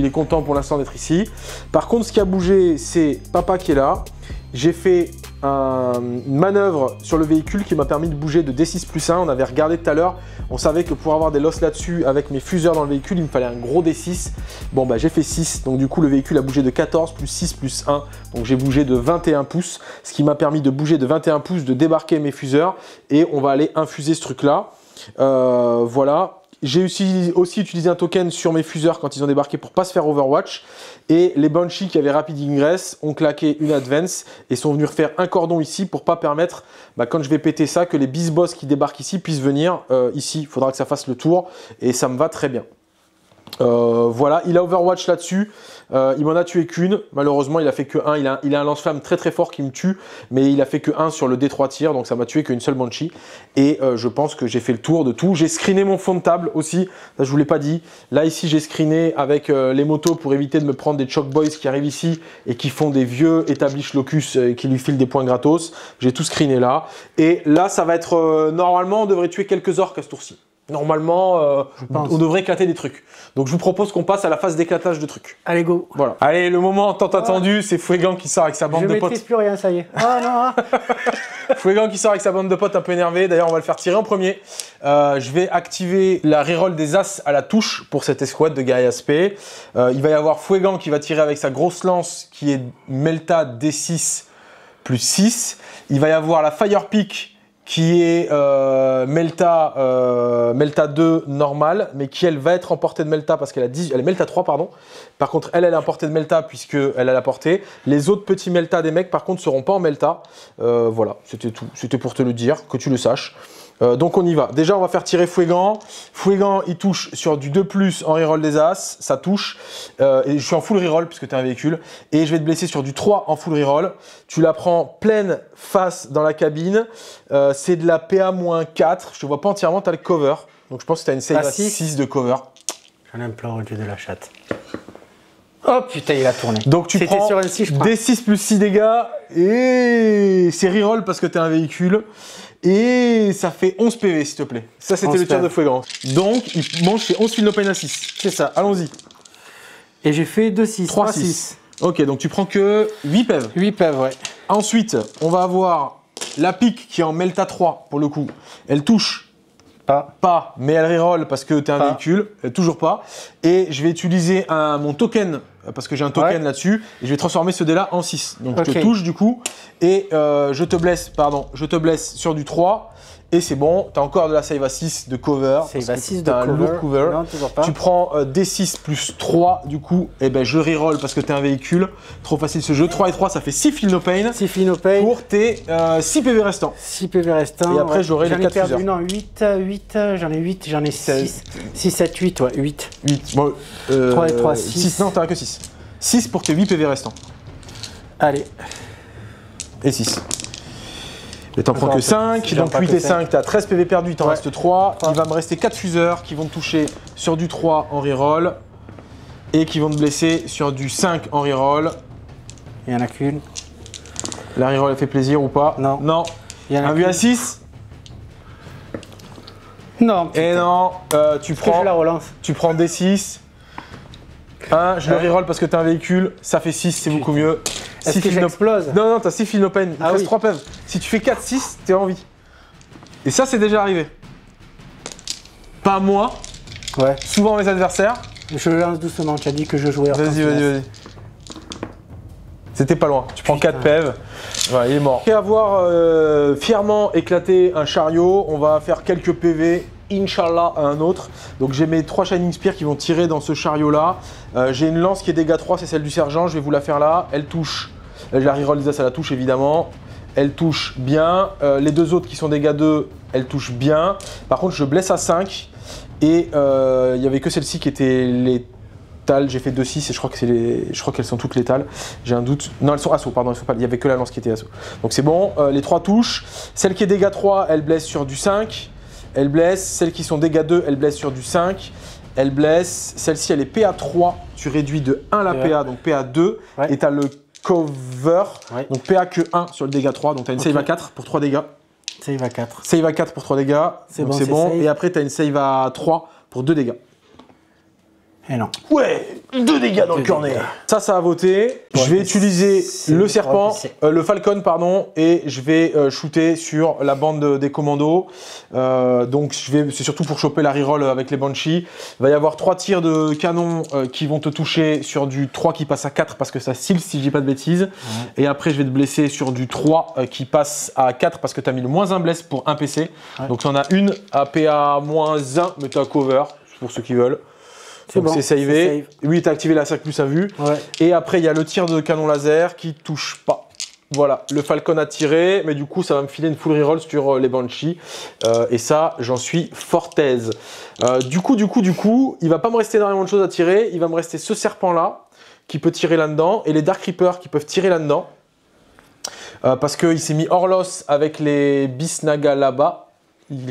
est content pour l'instant d'être ici. Par contre, ce qui a bougé, c'est papa qui est là. J'ai fait une manœuvre sur le véhicule qui m'a permis de bouger de D6 plus 1. On avait regardé tout à l'heure, on savait que pour avoir des losses là-dessus avec mes fuseurs dans le véhicule, il me fallait un gros D6. Bon, j'ai fait 6, donc du coup le véhicule a bougé de 14 plus 6 plus 1. Donc j'ai bougé de 21 pouces, ce qui m'a permis de bouger de 21 pouces, de débarquer mes fuseurs et on va aller infuser ce truc-là. Voilà. j'ai aussi utilisé un token sur mes fuseurs quand ils ont débarqué pour pas se faire Overwatch. Et les Banshee qui avaient Rapid Ingress ont claqué une Advance et sont venus refaire un cordon ici pour pas permettre, quand je vais péter ça, que les Beast Boss qui débarquent ici puissent venir ici. Il faudra que ça fasse le tour et ça me va très bien. Voilà, il a Overwatch là-dessus, il m'en a tué qu'une, malheureusement il a fait que 1, il a un lance-flamme très très fort qui me tue, mais il a fait que 1 sur le D3 tir, donc ça m'a tué qu'une seule Banshee, et je pense que j'ai fait le tour de tout. J'ai screené mon fond de table aussi, ça je vous l'ai pas dit, là ici j'ai screené avec les motos pour éviter de me prendre des Choke Boys qui arrivent ici et qui font des vieux Establish Locus et qui lui filent des points gratos, j'ai tout screené là, et là ça va être, normalement on devrait tuer quelques orques à ce tour-ci. Normalement, on devrait éclater des trucs. Donc je vous propose qu'on passe à la phase d'éclatage de trucs. Allez, go. Voilà. Allez, le moment tant attendu, c'est Fouegan qui sort avec sa bande de potes. Je maîtrise plus rien, ça y est. Ah non. Fouegan qui sort avec sa bande de potes un peu énervé. D'ailleurs, on va le faire tirer en premier. Je vais activer la reroll des As à la touche pour cette escouade de Guerrier Aspect. Il va y avoir Fouegan qui va tirer avec sa grosse lance qui est Melta D6 plus 6. Il va y avoir la Fire Pick qui est Melta 2 normale, mais qui elle va être en portée de Melta parce qu'elle elle est Melta 3 pardon. Par contre elle est en portée de Melta puisqu'elle a la portée. Les autres petits Melta des mecs par contre seront pas en Melta. Voilà, c'était tout. C'était pour te le dire, que tu le saches. Donc on y va. Déjà on va faire tirer Fouegan. Fouegan il touche sur du 2+ en reroll des As, ça touche. Et je suis en full reroll puisque tu es un véhicule. Et je vais te blesser sur du 3 en full reroll. Tu la prends pleine face dans la cabine. C'est de la PA-4. Je te vois pas entièrement, tu as le cover. Donc je pense que tu as une save à 6 de cover. J'en implore au dieu de la chatte. Oh putain, il a tourné. Donc tu prends sur un 6, je prends. D6 plus 6 dégâts. Et c'est reroll parce que tu es un véhicule. Et ça fait 11 PV s'il te plaît. Ça c'était le tir de Fouegan. Donc il mange ses 11 fil no pain à 6. C'est ça. Allons-y. Et j'ai fait 2-6. 3-6. Ok, donc tu prends que 8 PV. 8 PV, ouais. Ensuite, on va avoir la pique qui est en Melta 3 pour le coup. Elle touche pas, mais elle reroll parce que tu es un véhicule. Toujours pas. Et je vais utiliser mon token parce que j'ai un token là-dessus. Et je vais transformer ce dé-là en 6. Donc je te touche du coup. Et je te blesse sur du 3. Et c'est bon, tu as encore de la save à 6 de cover. Save à 6 de cover. Non, toujours pas. Tu prends D6 plus 3 du coup. Et ben je reroll parce que tu es un véhicule. Trop facile ce jeu. 3 et 3, ça fait 6 fil no pain. 6 fil no pain. Pour tes 6 PV restants. 6 PV restants. Et après j'aurai les 4 fuseurs. Non, 8, j'en ai 8, j'en ai 6. 6, 7, 8, ouais, 8. 8. Bon, 3 et 3, 6. 6, non, t'en as que 6. 6 pour tes 8 PV restants. Allez. Et 6. Et t'en prends que 5, donc 8 et 5, t'as 13 PV perdus, il t'en reste 3. Il va me rester 4 fuseurs qui vont te toucher sur du 3 en reroll et qui vont te blesser sur du 5 en reroll. Il n'y en a qu'une. La reroll elle fait plaisir ou pas? Non. Non. Un vu à 6? Non. Putain. Et non, tu prends. Je la relance. Tu prends D6. 1, je le reroll parce que t'as un véhicule, ça fait 6, c'est beaucoup mieux. Est-ce que j'explose? Non, non, t'as 6 fil no pain, il reste 3 PV. Si tu fais 4, 6, t'es en vie. Et ça, c'est déjà arrivé. Pas moi, souvent mes adversaires. Je le lance doucement, tu as dit que je jouais. Vas-y. C'était pas loin, tu prends 4 PV. Voilà, il est mort. Après avoir fièrement éclaté un chariot, on va faire quelques PV. Inch'Allah à un autre. Donc j'ai mes 3 Shining Spears qui vont tirer dans ce chariot là. J'ai une lance qui est dégâts 3, c'est celle du sergent, je vais vous la faire là. Elle touche, la reroll des As à la touche évidemment. Elle touche bien. Les 2 autres qui sont dégâts 2, elles touchent bien. Par contre je blesse à 5. Et il n'y avait que celle-ci qui était létale. J'ai fait 2-6 et je crois qu'elles sont toutes létales. J'ai un doute. Non, elles sont assaut, pardon, il n'y avait que la lance qui était assaut. Donc c'est bon, les 3 touches. Celle qui est dégâts 3, elle blesse sur du 5. Elle blesse, celles qui sont dégâts 2, elle blesse sur du 5. Elle blesse, celle-ci elle est PA3, tu réduis de 1 la PA, donc PA2. Et tu as le cover, donc PA que 1 sur le dégât 3, donc tu as une save à 4 pour 3 dégâts. Save à 4. Save à 4 pour 3 dégâts, c'est bon. Et après tu as une save à 3 pour 2 dégâts. Et non. Ouais, 2 dégâts dans le cornet. Ça a voté. Je vais utiliser le serpent, le falcon, pardon, et je vais shooter sur la bande des commandos. Donc c'est surtout pour choper la reroll avec les Banshee. Il va y avoir 3 tirs de canon qui vont te toucher sur du 3 qui passe à 4 parce que ça seal si je dis pas de bêtises. Et après je vais te blesser sur du 3 qui passe à 4 parce que tu as mis le -1 bless pour un PC. Donc on a une à PA-1, mais tu as cover pour ceux qui veulent. Donc bon, c'est savé. Oui, tu as activé la 5+ à vue. Et après, il y a le tir de canon laser qui touche pas. Voilà, le Falcon a tiré, mais du coup, ça va me filer une full reroll sur les Banshee. Et ça, j'en suis fort aise. Du coup, il va pas me rester énormément de choses à tirer. Il va me rester ce serpent-là qui peut tirer là-dedans et les Dark Reapers qui peuvent tirer là-dedans. Parce qu'il s'est mis hors loss avec les Bisnaga là-bas.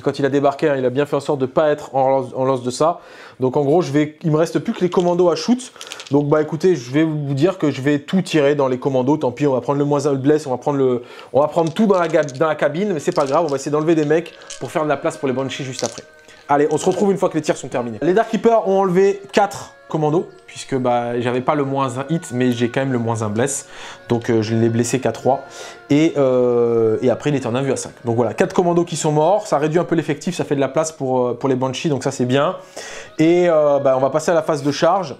Quand il a débarqué, hein, il a bien fait en sorte de ne pas être en loss de ça. Donc en gros, il me reste plus que les commandos à shoot. Donc bah écoutez, je vais vous dire que je vais tout tirer dans les commandos. Tant pis, on va prendre le -1 bless, on va prendre tout dans la cabine, mais c'est pas grave, on va essayer d'enlever des mecs pour faire de la place pour les Banshee juste après. Allez, on se retrouve une fois que les tirs sont terminés. Les Dark Reapers ont enlevé 4 commandos, puisque bah, j'avais pas le -1 hit, mais j'ai quand même le -1 bless. Donc je l'ai blessé qu'à 3. Et après, il était en 1 vue à 5. Donc voilà, 4 commandos qui sont morts. Ça réduit un peu l'effectif, ça fait de la place pour les Banshee, donc ça c'est bien. Et bah, on va passer à la phase de charge.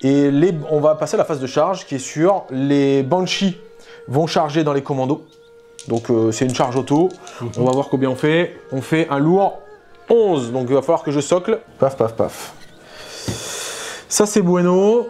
Et on va passer à la phase de charge qui est sur les Banshee vont charger dans les commandos. Donc c'est une charge auto. On va voir combien on fait. On fait un lourd 11. Donc il va falloir que je socle. Paf, paf, paf. Ça c'est bueno.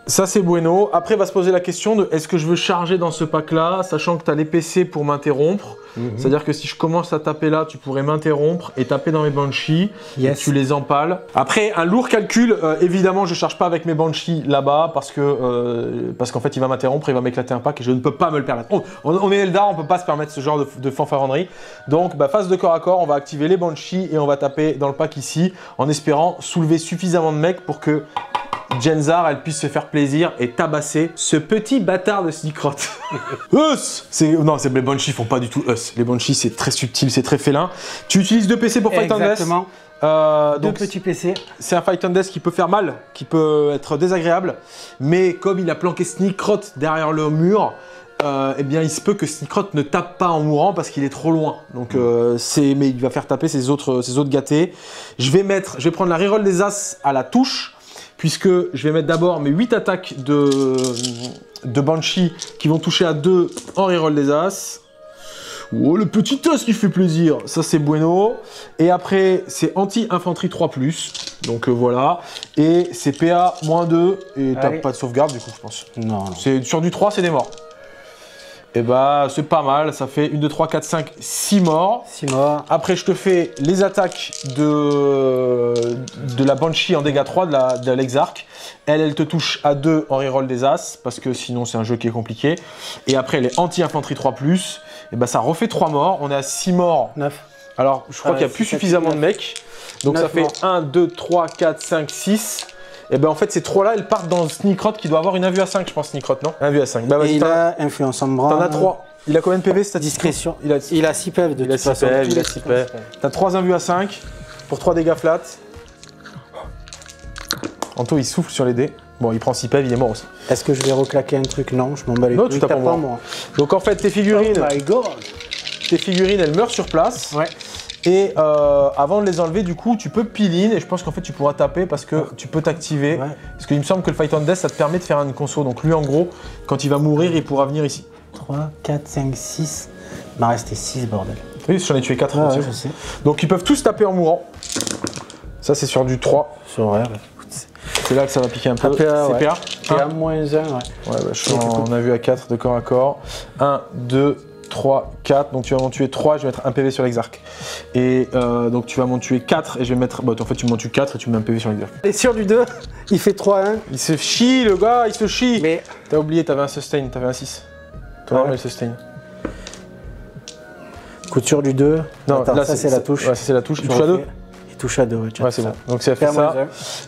Ça c'est bueno. Après va se poser la question de est-ce que je veux charger dans ce pack là, sachant que tu as les PC pour m'interrompre. C'est-à-dire que si je commence à taper là, tu pourrais m'interrompre et taper dans mes Banshee. Et tu les empales. Après un lourd calcul, évidemment je charge pas avec mes Banshee là-bas parce qu'en fait il va m'interrompre, il va m'éclater un pack et je ne peux pas me le permettre. On est Eldar, on peut pas se permettre ce genre de fanfaronnerie. Donc bah, phase de corps à corps, on va activer les Banshee et on va taper dans le pack ici en espérant soulever suffisamment de mecs pour que Jenzar, elle puisse se faire plaisir et tabasser ce petit bâtard de Sneakrot. Us! Non, les Banshee font pas du tout us. Les Banshee, c'est très subtil, c'est très félin. Tu utilises 2 PC pour Fight and Death. Exactement. 2 petits PC. C'est un Fight and Death qui peut faire mal, qui peut être désagréable. Mais comme il a planqué Sneakrot derrière le mur, eh bien, il se peut que Sneakrot ne tape pas en mourant parce qu'il est trop loin. Donc, mais il va faire taper ses autres gâtés. Je vais prendre la reroll des As à la touche. Puisque je vais mettre d'abord mes 8 attaques de Banshee qui vont toucher à 2 en reroll des As. Oh, le petit As qui fait plaisir. Ça, c'est bueno. Et après, c'est anti-infanterie 3+. Donc voilà. Et c'est PA -2. Et t'as pas de sauvegarde, du coup, je pense. Non. Sur du 3, c'est des morts. Et bah, c'est pas mal. Ça fait 1, 2, 3, 4, 5, 6 morts. 6 morts. Après, je te fais les attaques de la Banshee en dégâts 3 de l'Exarch. Elle te touche à 2 en reroll des As, parce que sinon, c'est un jeu qui est compliqué. Et après, elle est anti-infanterie 3+. Et bah, ça refait 3 morts. On est à 6 morts. 9. Alors, je crois qu'il n'y a plus suffisamment de mecs. Donc, ça fait morts. 1, 2, 3, 4, 5, 6. Et ben en fait, ces 3-là, elles partent dans Sneakrot qui doit avoir une 1 vue à 5, je pense, Sneakrot, non? 1 vue à 5. Bah, et il a influence en bras. T'en as 3. Il a combien de PV, cette discrétion? Il a 6 PV de toute façon. Il a 6 PV. T'as 3 1 vue à 5 pour 3 dégâts flat. Anto, il souffle sur les dés. Bon, il prend 6 PV, il est mort aussi. Est-ce que je vais reclaquer un truc? Non, je m'en bats les couilles. Non, tu tapes pas moi. Donc en fait, tes figurines, oh my God. Tes figurines, elles meurent sur place. Ouais. Et avant de les enlever, du coup, tu peux peel-in et je pense qu'en fait, tu pourras taper parce que tu peux t'activer. Ouais. Parce qu'il me semble que le Fight on Death, ça te permet de faire une conso. Donc lui, en gros, quand il va mourir, il pourra venir ici. 3, 4, 5, 6. Il m'a resté 6, bordel. Oui, j'en ai tué 4. Ouais, je sais. Donc ils peuvent tous taper en mourant. Ça, c'est sur du 3. Sur R. C'est là que ça va piquer un peu. C'est PA. PA PA -1, ouais. Ouais, bah, je suis en a vu à 4 de corps à corps. 1, 2, 3, 4, donc tu vas m'en tuer 3 et je vais mettre un PV sur l'exarch. Et donc tu vas m'en tuer 4 et je vais mettre. Bah en fait tu m'en tues 4 et tu mets un PV sur l'exarch. Et sur du 2, il fait 3-1. Il se chie le gars, il se chie. Mais t'as oublié, t'avais un sustain, t'avais un 6. Toi ouais. Le sustain. Couture du 2. Non, attends, là ça c'est la touche. Ouais, ça c'est la touche. Il touche à 2. Il touche à 2, ouais. Ouais, c'est bon. Donc c'est fait ça.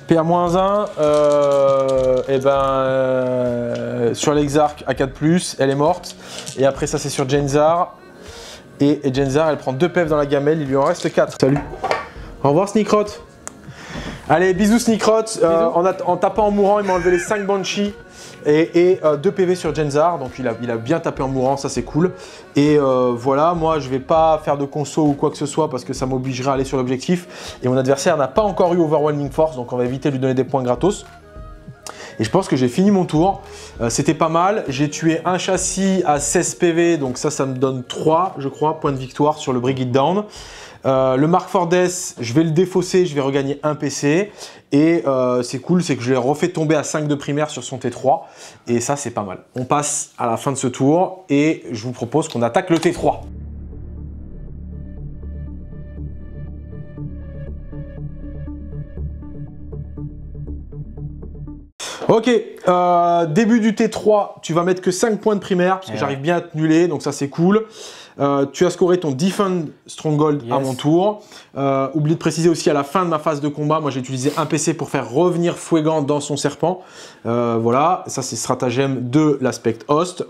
PA-1, et ben sur l'exarch à 4+, elle est morte. Et après ça c'est sur Jenzar. Et Jenzar elle prend 2 PF dans la gamelle, il lui en reste 4. Salut. Au revoir Sneakrot. Allez, bisous Sneakrot. En tapant en mourant, il m'a enlevé les 5 Banshee et 2 PV sur Genzar. Donc il a bien tapé en mourant, ça c'est cool. Et voilà, moi je vais pas faire de conso ou quoi que ce soit parce que ça m'obligerait à aller sur l'objectif. Et mon adversaire n'a pas encore eu Overwhelming Force, donc on va éviter de lui donner des points gratos. Et je pense que j'ai fini mon tour. C'était pas mal. J'ai tué un châssis à 16 PV, donc ça me donne 3, je crois, points de victoire sur le Bring It Down. Le Mark for Death, je vais le défausser, je vais regagner un PC. Et c'est cool, c'est que je l'ai refait tomber à 5 de primaire sur son T3. Et ça, c'est pas mal. On passe à la fin de ce tour et je vous propose qu'on attaque le T3. Ok, début du T3, tu vas mettre que 5 points de primaire parce que j'arrive bien à te nuller, donc ça c'est cool. Tu as scoré ton Defend Stronghold à mon tour. Oublie de préciser aussi à la fin de ma phase de combat, moi j'ai utilisé un PC pour faire revenir Fuegan dans son serpent. Voilà, ça c'est stratagème de l'aspect host.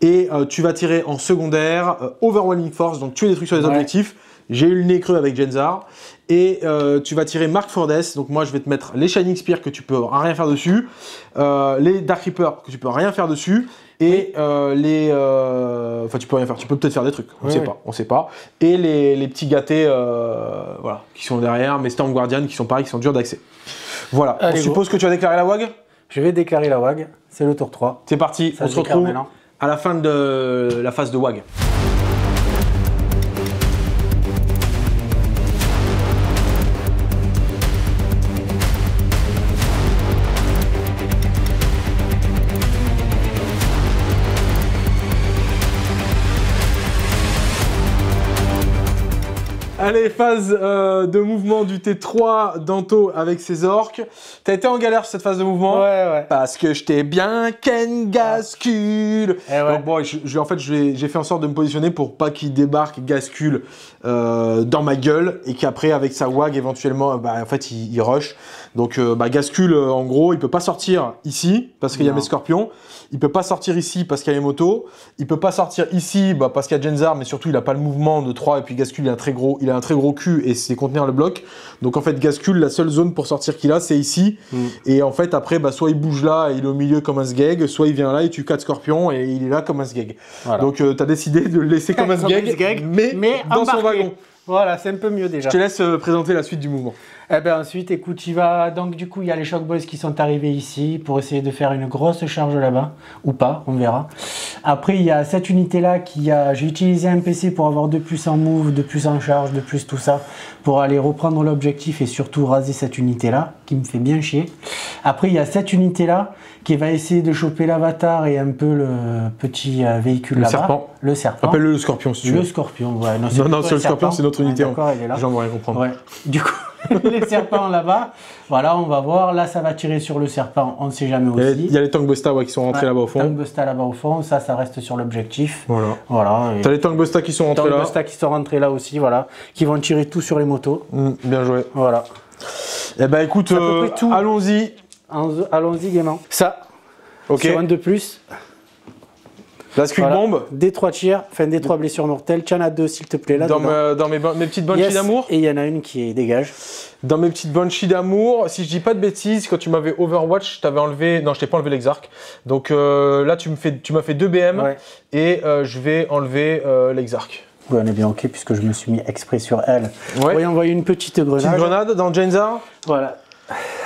Et tu vas tirer en secondaire Overwhelming Force, donc tuer des trucs sur les objectifs. J'ai eu le nez creux avec Genzar. Et tu vas tirer Mark for Death, donc moi je vais te mettre les Shining Spear que tu peux rien faire dessus, les Dark Reaper que tu peux rien faire dessus, et enfin tu peux rien faire, tu peux peut-être faire des trucs, on sait pas, et les petits gâtés voilà, qui sont derrière, mais Storm Guardian qui sont pareils, qui sont durs d'accès. Voilà, allez, on suppose que tu as déclaré la WAG. Je vais déclarer la WAG, c'est le tour 3. C'est parti, on se retrouve maintenant à la fin de la phase de WAG. Allez, phase de mouvement du T3 d'Anto avec ses orques. T'as été en galère sur cette phase de mouvement? Ouais. Parce que je t'ai bien ken Gascule. Donc bon, en fait, j'ai fait en sorte de me positionner pour pas qu'il débarque Gascule dans ma gueule et qu'après, avec sa WAG, éventuellement, en fait, il rush. Donc, Gascule, en gros, il peut pas sortir ici parce qu'il y a mes scorpions. Il peut pas sortir ici parce qu'il y a les motos. Il peut pas sortir ici parce qu'il y a Genzar, mais surtout il a pas le mouvement de 3 et puis Gascule il a un très gros cul et c'est contenir le bloc. Donc en fait Gascule, la seule zone pour sortir qu'il a c'est ici. Et en fait après soit il bouge là et il est au milieu comme un sgeg, soit il vient là et tue 4 scorpions et il est là comme un sgeg. Voilà. Donc tu as décidé de le laisser comme un sgeg, mais dans son wagon. Voilà, c'est un peu mieux déjà. Je te laisse présenter la suite du mouvement. Eh ben ensuite, écoute, il va donc du coup, il y a les Shock Boys qui sont arrivés ici pour essayer de faire une grosse charge là-bas ou pas, on verra. Après, il y a cette unité là j'ai utilisé un PC pour avoir de plus en move, de plus en charge, de plus tout ça pour aller reprendre l'objectif et surtout raser cette unité là qui me fait bien chier. Après, il y a cette unité là qui va essayer de choper l'avatar et un peu le petit véhicule là-bas. Le serpent. Appelle-le le scorpion si tu veux. Le scorpion, ouais. Non, c'est le scorpion, c'est notre unité. D'accord, il est là. Les gens vont rien comprendre. Ouais. Du coup, les serpents là-bas, voilà, on va voir. Là, ça va tirer sur le serpent, on ne sait jamais aussi. Il y a les Tankbusta qui sont rentrés là-bas au fond. Tankbusta là-bas au fond, ça reste sur l'objectif. Voilà. T'as les Tankbusta qui sont rentrés là. Tankbusta qui sont rentrés là aussi, voilà. Qui vont tirer tout sur les motos. Bien joué. Voilà. Eh ben écoute, allons-y. Allons-y gaiement. Ça, sur un de plus. La Squeak Bomb. Des 3 tirs, enfin des 3 blessures mortelles. Tu en as 2 s'il te plaît là. Dans mes petites Banshee d'amour. Et il y en a une qui dégage. Dans mes petites Banshee d'amour, si je dis pas de bêtises, quand tu m'avais Overwatch, je t'avais enlevé. Non, je t'ai pas enlevé l'Exarch. Donc là, tu m'as fait 2 BM et je vais enlever l'Exarch. Oui, on est bien ok puisque je me suis mis exprès sur elle. Ouais. Voyons envoyer une petite grenade. Petite grenade dans Genzar. Voilà.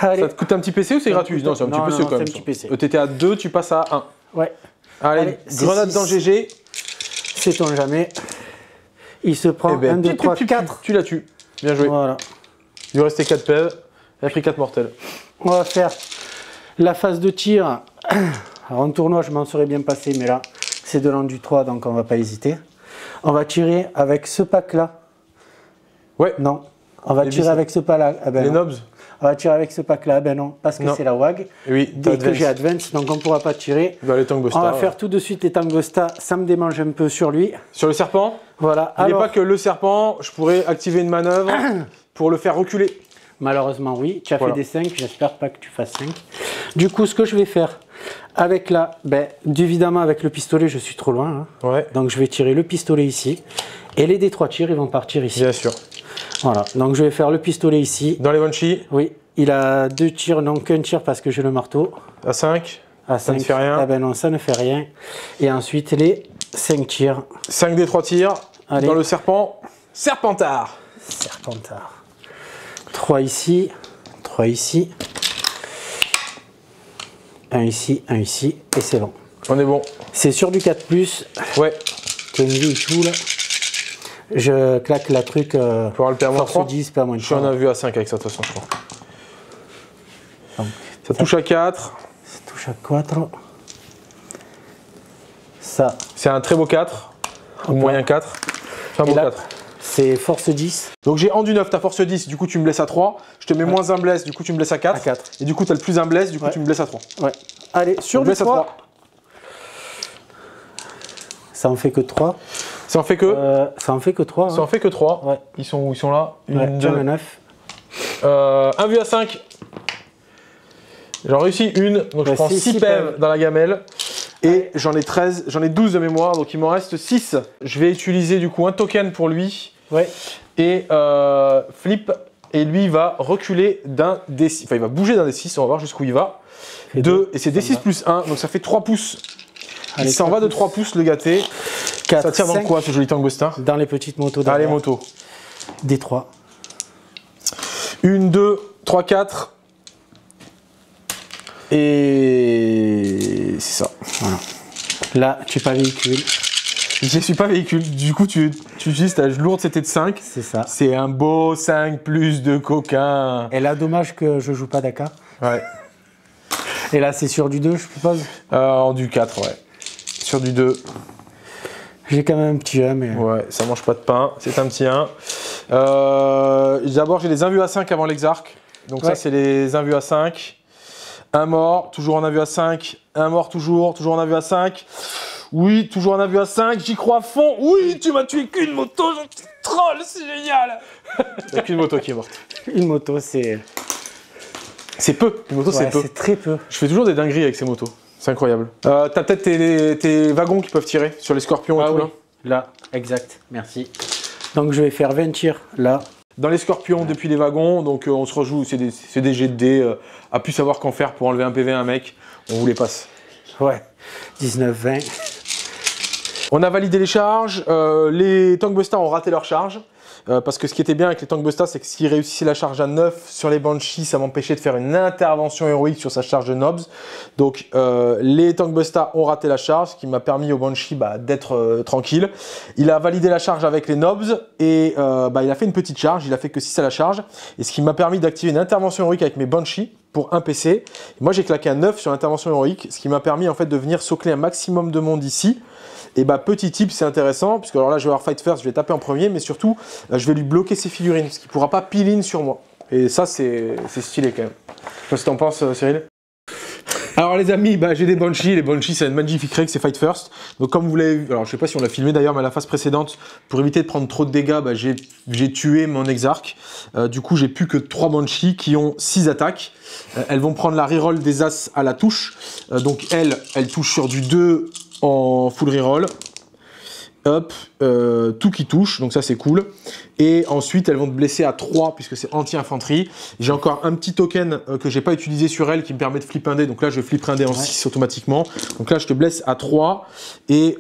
Allez. Ça te coûte un petit PC ou c'est gratuit? Non, c'est un petit PC quand même. C'est un petit PC. T'étais à 2, tu passes à 1. Ouais. Allez, grenade dans GG. Sait-on jamais. Il se prend 1, 2, 3, 4. Tu la tues. Bien joué. Voilà. Il lui restait 4 pèves. Il a pris 4 mortels. On va faire la phase de tir. Alors en tournoi, je m'en serais bien passé, mais là, c'est de l'an du 3, donc on va pas hésiter. On va tirer avec ce pack-là. Ouais. Non. On va tirer avec ce pack-là. Ah ben les nobs. On va tirer avec ce pack-là. Ben non, parce que c'est la WAG. Oui, dès que j'ai Advance, donc on ne pourra pas tirer. Les Tankbusta, on va faire tout de suite les Tankbusta. Ça me démange un peu sur lui. Sur le serpent. Voilà. Il n'est pas que le serpent, je pourrais activer une manœuvre pour le faire reculer. Malheureusement, oui. Tu as fait des 5. J'espère pas que tu fasses 5. Du coup, ce que je vais faire avec là, évidemment, avec le pistolet, je suis trop loin. Hein. Ouais. Donc, je vais tirer le pistolet ici. Et les D3 tirs, ils vont partir ici. Bien sûr. Voilà, donc je vais faire le pistolet ici. Dans les Banshee? Oui, il a 2 tirs, non qu'un tir parce que j'ai le marteau. À 5? À 5, ça ne fait rien. Ah ben non, ça ne fait rien. Et ensuite les 5 tirs. 5 des 3 tirs. Allez. Dans le serpent. Serpentard. Serpentard. 3 ici, 3 ici. 1 ici, 1 ici, et c'est bon. On est bon. C'est sur du 4+. Ouais. T'as une vue tout là. Je claque la truc. Pour avoir le PA-3. Force 10, PA-3. Je suis en vue à 5 avec ça de toute façon, je crois. Donc, ça touche à 4. Ça touche à 4. Ça. C'est un très beau 4. Ou moyen 4. C'est un beau 4. C'est force 10. Donc j'ai en du 9, t'as force 10, du coup tu me blesses à 3. Je te mets moins un blesse, du coup tu me blesses à 4. Et du coup t'as le plus un blesse, du coup tu me blesses à 3. Ouais. Allez, sur du 3. Ça en fait que 3. Ça en fait que Ça en fait que 3. Ça en fait que 3. Ouais. Ils sont où? Ils sont là. Une, 2, 9. Un vue à 5. J'en réussis une, donc je prends 6 pèves dans la gamelle. Et j'en ai 13, j'en ai 12 de mémoire, donc il m'en reste 6. Je vais utiliser du coup un token pour lui. Ouais. Et flip, et lui il va reculer d'un D6. Enfin il va bouger d'un D6, on va voir jusqu'où il va. 2, et c'est D6 plus 1, donc ça fait 3 pouces. Allez, il s'en va de 3 pouces le gâté. 4, ça tire dans 5, quoi ce joli Tangbuster? Dans les petites motos. Dans les motos. D3. 1, 2, 3, 4. Et c'est ça. Voilà. Là, tu n'es pas véhicule. Je ne suis pas véhicule. Du coup, tu utilises ta lourde, c'était de 5. C'est ça. C'est un beau 5 plus de coquin. Et là, dommage que je joue pas Dakar. Ouais. Et là, c'est sur du 2, je suppose. En du 4, ouais. Sur du 2. J'ai quand même un petit 1, mais... Ouais, ça mange pas de pain. C'est un petit 1. D'abord, j'ai les 1 vue à 5 avant l'exarc. Donc ça, c'est les 1 vue à 5. Un mort, toujours en a vu à 5. Un mort, toujours en a vu à 5. Oui, toujours en a vu à 5. J'y crois à fond. Oui, tu m'as tué qu'une moto, j'en suis troll, c'est génial. Il n'y a qu'une moto qui est morte. Une moto, c'est... C'est peu. Une moto, c'est peu. C'est très peu. Je fais toujours des dingueries avec ces motos. C'est incroyable. T'as peut-être tes wagons qui peuvent tirer sur les scorpions et tout là. Là, exact. Merci. Donc, je vais faire 20 tirs là. Dans les scorpions depuis les wagons, donc on se rejoue, c'est des jets de dés, à plus savoir qu'en faire pour enlever un PV à un mec, on vous les passe. Ouais, 19, 20. On a validé les charges, les Tangbustas ont raté leur charge, parce que ce qui était bien avec les Tangbustas, c'est que s'ils réussissaient la charge à 9 sur les Banshees, ça m'empêchait de faire une intervention héroïque sur sa charge de Nobs. Donc les Tangbustas ont raté la charge, ce qui m'a permis au Banshee d'être tranquille. Il a validé la charge avec les Nobs et il a fait une petite charge, il a fait que 6 à la charge, et ce qui m'a permis d'activer une intervention héroïque avec mes Banshees pour un PC. Et moi j'ai claqué un 9 sur l'intervention héroïque, ce qui m'a permis en fait de venir socler un maximum de monde ici. Et petit tip, c'est intéressant, puisque alors là je vais avoir Fight First, je vais taper en premier, mais surtout je vais lui bloquer ses figurines, parce qu'il ne pourra pas pile-in sur moi. Et ça c'est stylé quand même. Je sais pas ce que t'en penses Cyril. Alors les amis, j'ai des Banshees, les Banshees c'est une magnifique règle, c'est Fight First. Donc comme vous l'avez vu, alors je sais pas si on l'a filmé d'ailleurs, mais à la phase précédente, pour éviter de prendre trop de dégâts, j'ai tué mon exarch. Du coup j'ai plus que 3 Banshees qui ont 6 attaques. Elles vont prendre la reroll des As à la touche. Donc elles touchent sur du 2 en full reroll. Hop, tout qui touche, donc ça c'est cool. Et ensuite elles vont te blesser à 3 puisque c'est anti-infanterie. J'ai encore un petit token que j'ai pas utilisé sur elle qui me permet de flip un dé. Donc là je flip un dé en 6 automatiquement. Donc là je te blesse à 3 et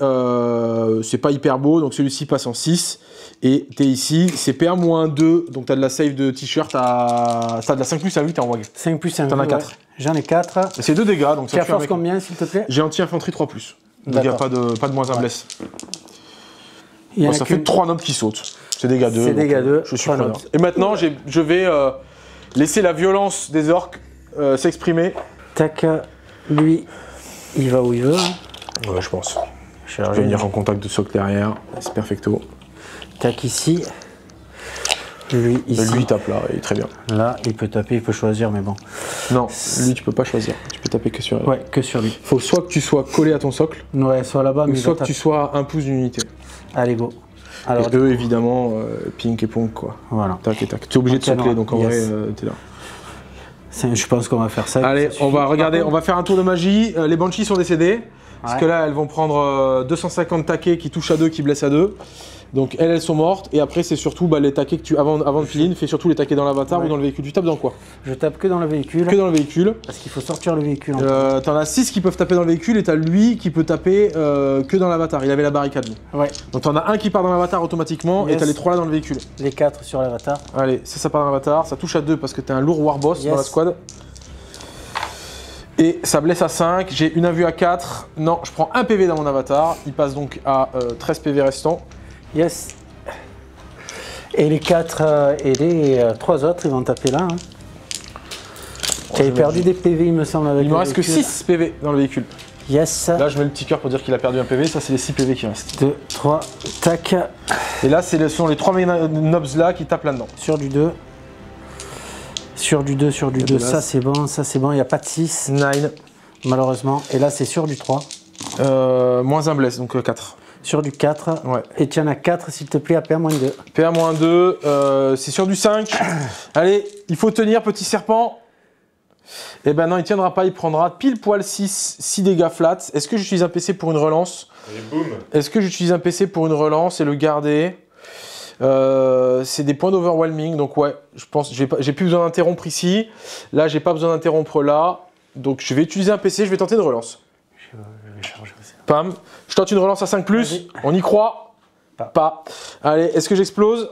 c'est pas hyper beau. Donc celui-ci passe en 6 et t'es ici. C'est PA-2, donc t'as de la save de t-shirt, t'as de la 5 plus à 8 en WAG. 5 plus 5. T'en as 4. J'en ai 4. C'est 2 dégâts. Donc tu as force combien s'il te plaît? J'ai anti-infanterie 3 plus. Donc il n'y a pas de moins un blesse. Ça fait 3 nobles qui sautent. C'est dégâts 2. C'est dégâts 2. Je suis preneur. Et maintenant, je vais laisser la violence des orques s'exprimer. Tac, lui, il va où il veut. Ouais, je pense. Je vais venir en contact de socle derrière. C'est perfecto. Tac, ici. Lui, ici. Lui, il tape là, il est très bien. Là, il peut taper, il peut choisir, mais bon. Non, lui, tu peux pas choisir. Tu peux taper que sur lui. Ouais, que sur lui. Il faut soit que tu sois collé à ton socle. Ouais, soit là-bas, mais soit que tu sois à 1 pouce d'une unité. Allez, go. Alors, et eux, évidemment, pink et ponk, quoi. Voilà. Tac et tac. Tu es obligé de socler, donc en vrai, t'es là. Je pense qu'on va faire ça. Allez, on va regarder, on va faire un tour de magie. Les Banshees sont décédés. Parce que là, elles vont prendre 250 taquets qui touchent à 2, qui blessent à 2. Donc elles sont mortes. Et après, c'est surtout les taquets que tu. Avant de filer, fais surtout les taquets dans l'avatar ou dans le véhicule. Tu tapes dans quoi? Je tape que dans le véhicule. Que dans le véhicule. Parce qu'il faut sortir le véhicule. T'en as 6 qui peuvent taper dans le véhicule et t'as lui qui peut taper que dans l'avatar. Il avait la barricade. Lui. Ouais. Donc t'en as un qui part dans l'avatar automatiquement et t'as les 3 là dans le véhicule. Les 4 sur l'avatar. Allez, ça part dans l'avatar. Ça touche à 2 parce que t'es un lourd warboss dans la squad. Et ça blesse à 5. J'ai une invue à 4. Non, je prends un PV dans mon avatar. Il passe donc à 13 PV restants. Yes. Et les 4 et les 3 autres, ils vont taper là. Hein. Tu avais perdu des PV, il me semble. Avec il me reste que 6 PV dans le véhicule. Yes. Là, je mets le petit cœur pour dire qu'il a perdu un PV. Ça, c'est les 6 PV qui restent. 2, 3, tac. Et là, ce sont les 3 nobs là qui tapent là-dedans. Sur du 2. Sur du 2, sur du 2. Ça, c'est bon, ça, c'est bon. Il n'y a pas de 6. 9. Malheureusement. Et là, c'est sur du 3. Moins un bless, donc 4. Sur du 4. Ouais. Et tu en as 4, s'il te plaît, à PA-2. PA-2, c'est sur du 5. Allez, il faut tenir, petit serpent. Eh ben non, il tiendra pas, il prendra pile poil 6 dégâts flats. Est-ce que j'utilise un PC pour une relance? Et boum. Est-ce que j'utilise un PC pour une relance et le garder? C'est des points d'overwhelming, donc ouais, je pense j'ai plus besoin d'interrompre ici. Là, j'ai pas besoin d'interrompre là. Donc je vais utiliser un PC, je vais tenter une relance. Je vais charger aussi. Pam. Je tente une relance à 5+, on y croit? Pas. Allez, est-ce que j'explose?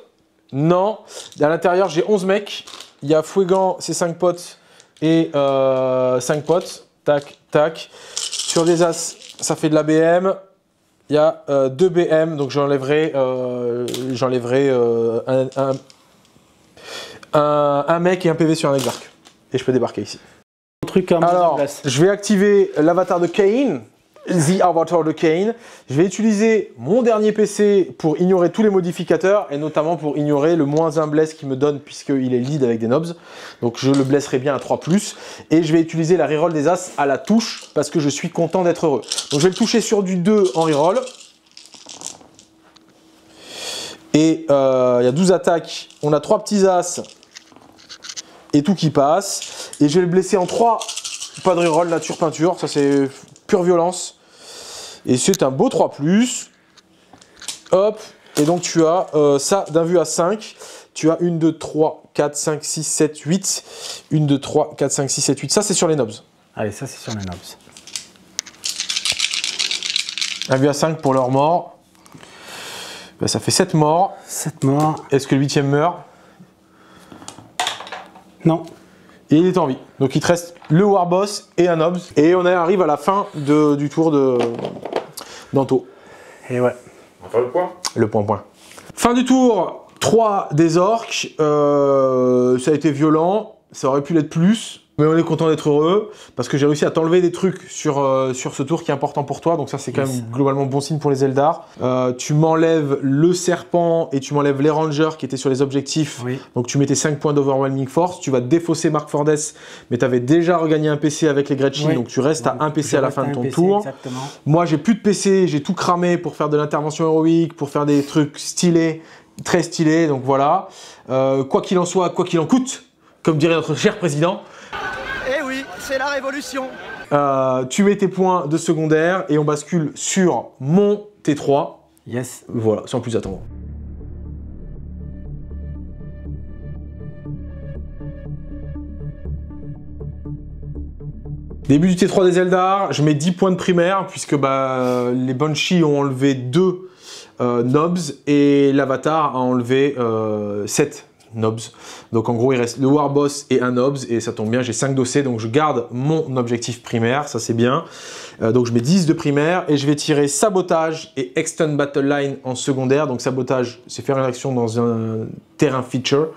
Non. À l'intérieur, j'ai 11 mecs. Il y a Fouegan, ses 5 potes et 5 potes. Tac, tac. Sur des as, ça fait de la BM. Il y a 2 BM, donc j'enlèverai un mec et un PV sur un exarch. Et je peux débarquer ici. Alors, je vais activer l'avatar de Kane, The Avatar de Kane. Je vais utiliser mon dernier PC pour ignorer tous les modificateurs et notamment pour ignorer le -1 bless qu'il me donne puisqu'il est lead avec des nobs. Donc je le blesserai bien à 3+. Et je vais utiliser la reroll des as à la touche parce que je suis content d'être heureux. Donc je vais le toucher sur du 2 en reroll. Et il y a 12 attaques. On a 3 petits as et tout qui passe. Et je vais le blesser en 3. Pas de reroll nature peinture. Ça c'est pure violence. Et c'est un beau 3+. Hop. Et donc tu as ça d'un vue à 5. Tu as 1, 2, 3, 4, 5, 6, 7, 8. 1, 2, 3, 4, 5, 6, 7, 8. Ça c'est sur les nobs. Allez, ça c'est sur les nobs. Un vue à 5 pour leur mort. Ben, ça fait 7 morts. 7 morts. Est-ce que le 8e meurt? Non. Et il est en vie. Donc il te reste le Warboss et un Nobs. Et on arrive à la fin du tour d'Anto. Et ouais. On va faire le point. Le point. Fin du tour 3 des orques. Ça a été violent. Ça aurait pu l'être plus. Mais on est content d'être heureux parce que j'ai réussi à t'enlever des trucs sur ce tour qui est important pour toi. Donc ça, c'est quand même globalement bon signe pour les Eldar. Tu m'enlèves le serpent et tu m'enlèves les rangers qui étaient sur les objectifs. Oui. Donc tu mettais 5 points d'overwhelming force. Tu vas défausser Mark Fordes, mais tu avais déjà regagné un PC avec les Gretchen. Oui. Donc tu restes à un PC à la fin de ton tour. Exactement. Moi, j'ai plus de PC. J'ai tout cramé pour faire de l'intervention héroïque, pour faire des trucs stylés, très stylés. Donc voilà. Quoi qu'il en soit, quoi qu'il en coûte, comme dirait notre cher président. Eh oui, c'est la révolution. Tu mets tes points de secondaire et on bascule sur mon T3. Yes. Voilà, sans plus attendre. Début du T3 des Eldar, je mets 10 points de primaire puisque les Banshees ont enlevé 2 nobs et l'Avatar a enlevé 7 nobs. Donc en gros il reste le Warboss et un nobs et ça tombe bien, j'ai 5 dossiers donc je garde mon objectif primaire, ça c'est bien. Donc je mets 10 de primaire et je vais tirer sabotage et extend battle line en secondaire. Donc sabotage c'est faire une action dans un terrain feature,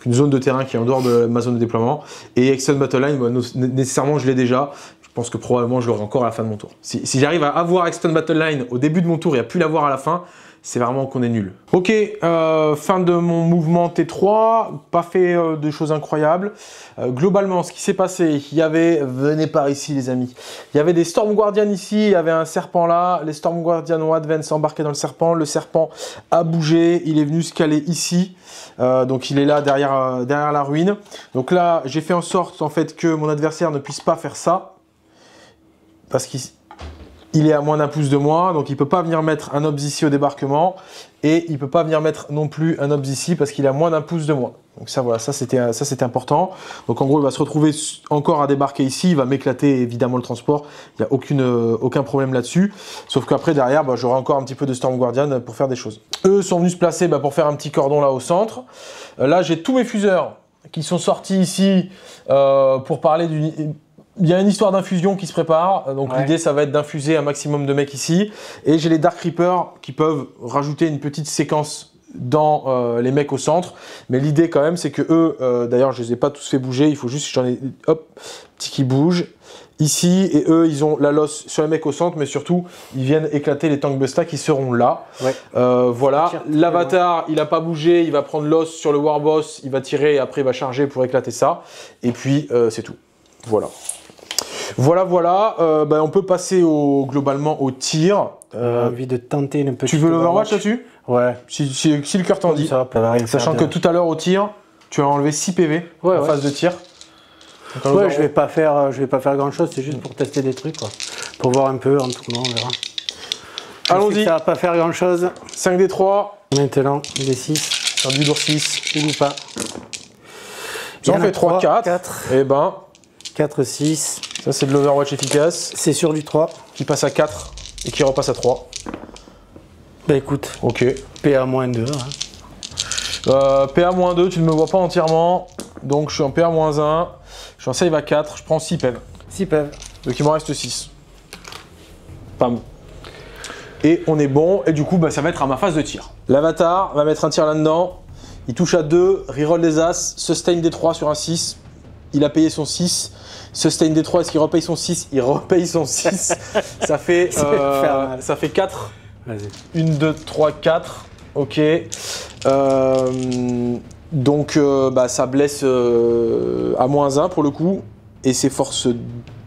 une zone de terrain qui est en dehors de ma zone de déploiement, et extend battle line nécessairement je l'ai déjà. Je pense que probablement je l'aurai encore à la fin de mon tour. Si j'arrive à avoir extend battle line au début de mon tour et à plus l'avoir à la fin, c'est vraiment qu'on est nul. Ok, fin de mon mouvement T3, pas fait de choses incroyables. Globalement, ce qui s'est passé, il y avait, venez par ici les amis, il y avait des Storm Guardians ici, il y avait un serpent là, les Storm Guardians ont advance embarqué dans le serpent a bougé, il est venu se caler ici, donc il est là derrière la ruine. Donc là, j'ai fait en sorte en fait que mon adversaire ne puisse pas faire ça, parce qu'il... il est à moins d'un pouce de moi, donc il ne peut pas venir mettre un obs ici au débarquement, et il ne peut pas venir mettre non plus un obs ici parce qu'il est à moins d'un pouce de moi. Donc ça, voilà, ça c'était important. Donc en gros, il va se retrouver encore à débarquer ici, il va m'éclater évidemment le transport, il n'y a aucun problème là-dessus. Sauf qu'après, derrière, j'aurai encore un petit peu de Storm Guardian pour faire des choses. Eux sont venus se placer pour faire un petit cordon là au centre. Là, j'ai tous mes fuseurs qui sont sortis ici pour parler d'une... Il y a une histoire d'infusion qui se prépare, donc l'idée ça va être d'infuser un maximum de mecs ici. Et j'ai les Dark Reapers qui peuvent rajouter une petite séquence dans les mecs au centre. Mais l'idée quand même c'est que eux, d'ailleurs je les ai pas tous fait bouger, il faut juste que j'en ai hop, petit qui bouge ici. Et eux ils ont la loss sur les mecs au centre, mais surtout ils viennent éclater les Tank Busta qui seront là. Voilà, l'avatar il a pas bougé, il va prendre l'os sur le Warboss, il va tirer et après il va charger pour éclater ça. Et puis c'est tout. Voilà. Voilà, on peut passer globalement au tir. J'ai envie de tenter une petite... Tu veux l'Overwatch là-dessus? Ouais. Si le cœur t'en dit. Sachant que tout à l'heure au tir, tu as enlevé 6 PV en phase de tir. Ouais, je vais pas faire grand chose, c'est juste pour tester des trucs, quoi. Pour voir un peu en tout cas, on verra. Allons-y. Ça va pas faire grand chose. 5 des 3. Maintenant, des 6. Sur du lourd 6. Il ou pas. J'en fais 3, 4. Et 4, 6. Ça, c'est de l'Overwatch efficace. C'est sur du 3. Qui passe à 4 et qui repasse à 3. Bah écoute. Ok. PA-2. PA-2, tu ne me vois pas entièrement. Donc, je suis en PA-1. Je suis en save à 4. Je prends 6 PEV. 6 PEV. Donc, il m'en reste 6. Pam. Et on est bon. Et du coup, ça va être à ma phase de tir. L'avatar va mettre un tir là-dedans. Il touche à 2. Reroll des As. Sustain des 3 sur un 6. Il a payé son 6. Sustain des 3, est-ce qu'il repaye son 6? Il repaye son 6. Ça fait 4. Vas-y. 1, 2, 3, 4. Ok. Donc ça blesse à -1 pour le coup. Et c'est force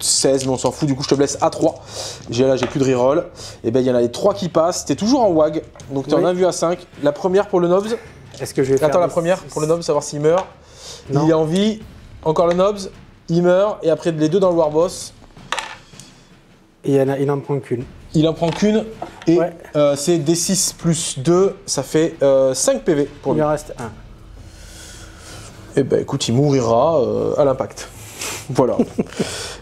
16, mais on s'en fout. Du coup, je te blesse à 3. Là, j'ai plus de reroll. Et il y en a les 3 qui passent. T'es toujours en WAG. Donc tu en as vu à 5. La première pour le Nobs. Est-ce que je vais faire... Attends, la première pour le Nobs, savoir s'il meurt. Non. Il est en vie. Encore le Nobs. Il meurt, et après les 2 dans le Warboss. Et il n'en prend qu'une. Il en prend qu'une, et c'est D6 plus 2, ça fait 5 PV pour lui. Il en reste 1. Et écoute, il mourira à l'impact. Voilà.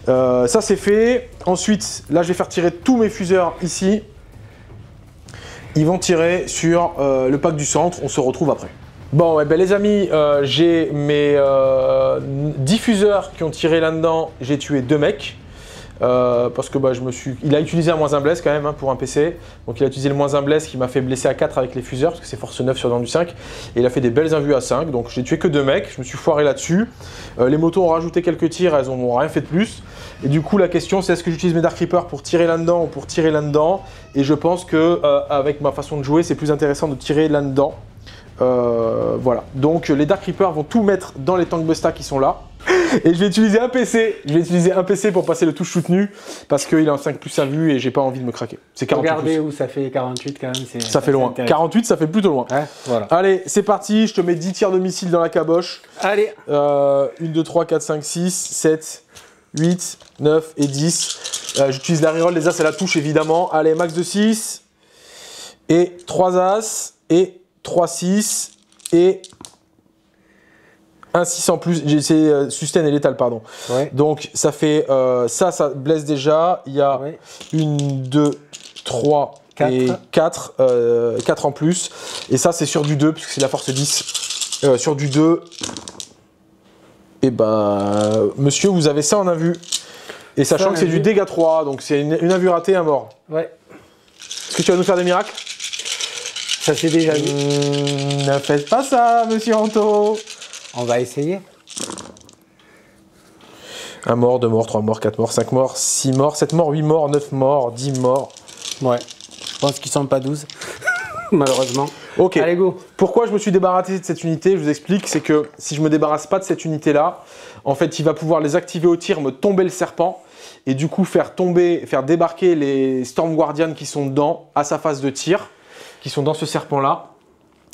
Ça c'est fait. Ensuite, là je vais faire tirer tous mes fuseurs ici. Ils vont tirer sur le pack du centre, on se retrouve après. Bon, les amis, j'ai mes diffuseurs qui ont tiré là-dedans. J'ai tué 2 mecs. Parce que il a utilisé un -1 bless quand même pour un PC. Donc il a utilisé le -1 bless qui m'a fait blesser à 4 avec les fuseurs. Parce que c'est force 9 sur dans du 5. Et il a fait des belles invus à 5. Donc j'ai tué que 2 mecs. Je me suis foiré là-dessus. Les motos ont rajouté quelques tirs. Elles n'ont rien fait de plus. Et du coup la question c'est est-ce que j'utilise mes Dark Reapers pour tirer là-dedans ou pour tirer là-dedans. Et je pense que avec ma façon de jouer c'est plus intéressant de tirer là-dedans. Voilà, donc les Dark Reapers vont tout mettre dans les Tank Busta qui sont là. Et je vais utiliser un PC. Je vais utiliser un PC pour passer le touche soutenu parce qu'il est en 5+ à vue et j'ai pas envie de me craquer. C'est 48+. Regardez où ça fait 48 quand même. Ça fait loin. 48, ça fait plutôt loin. Ouais, voilà. Allez, c'est parti. Je te mets 10 tirs de missiles dans la caboche. Allez. 1, 2, 3, 4, 5, 6, 7, 8, 9 et 10. J'utilise la reroll des As à la touche évidemment. Allez, max de 6. Et 3 As. Et 3, 6. Et... un 6 en plus, c'est sustain et létal, pardon. Ouais. Donc ça fait, ça blesse déjà. Il y a 1, 2, 3 et 4. 4 en plus. Et ça c'est sur du 2, puisque c'est la force 10. Sur du 2. Et monsieur, vous avez ça en invue. Et sachant que c'est du dégât 3, donc c'est une invue ratée, un mort. Ouais. Est-ce que tu vas nous faire des miracles? Ça c'est déjà vu. Ne faites pas ça, monsieur Anto. On va essayer. 1 mort, 2 morts, 3 morts, 4 morts, 5 morts, 6 morts, 7 morts, 8 morts, 9 morts, 10 morts. Ouais. Je pense qu'ils sont pas 12. Malheureusement. Ok. Allez, go. Pourquoi je me suis débarrassé de cette unité? Je vous explique. C'est que si je me débarrasse pas de cette unité-là, en fait, il va pouvoir les activer au tir, me tomber le serpent. Et du coup, faire débarquer les Storm Guardian qui sont dedans à sa phase de tir, qui sont dans ce serpent-là.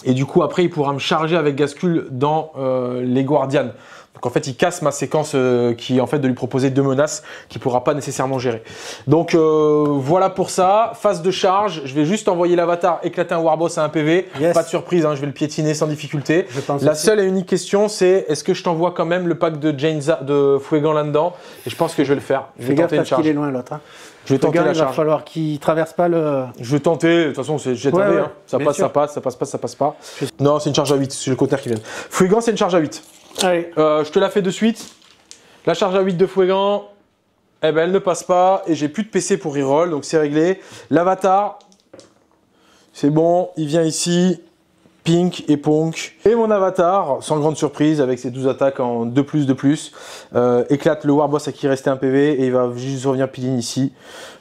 Et du coup, après, il pourra me charger avec Gascule dans les Guardians. Donc en fait, il casse ma séquence qui est en fait de lui proposer 2 menaces qu'il ne pourra pas nécessairement gérer. Donc voilà pour ça. Phase de charge, je vais juste envoyer l'avatar éclater un Warboss à un PV. Yes. Pas de surprise, hein, je vais le piétiner sans difficulté. La aussi. seule et unique question, c'est est-ce que je t'envoie quand même le pack de Fuegan là-dedans? Et je pense que je vais le faire. Je vais tenter une charge. Il est loin l'autre. Hein. Je vais tenter la charge. Il va falloir qu'il traverse pas le... Je vais tenter, de toute façon, j'ai tenté, hein. Ça passe, ça passe, ça passe pas, ça passe pas. Non, c'est une charge à 8, c'est le côté qui vient. Fuegan, c'est une charge à 8. Allez. Je te la fais de suite. La charge à 8 de Fuegan, eh ben, elle ne passe pas et j'ai plus de PC pour reroll, donc c'est réglé. L'avatar, c'est bon, il vient ici. Pink et Ponk. Et mon avatar, sans grande surprise, avec ses 12 attaques en 2+, éclate le Warboss à qui il restait un PV et il va juste revenir piline ici.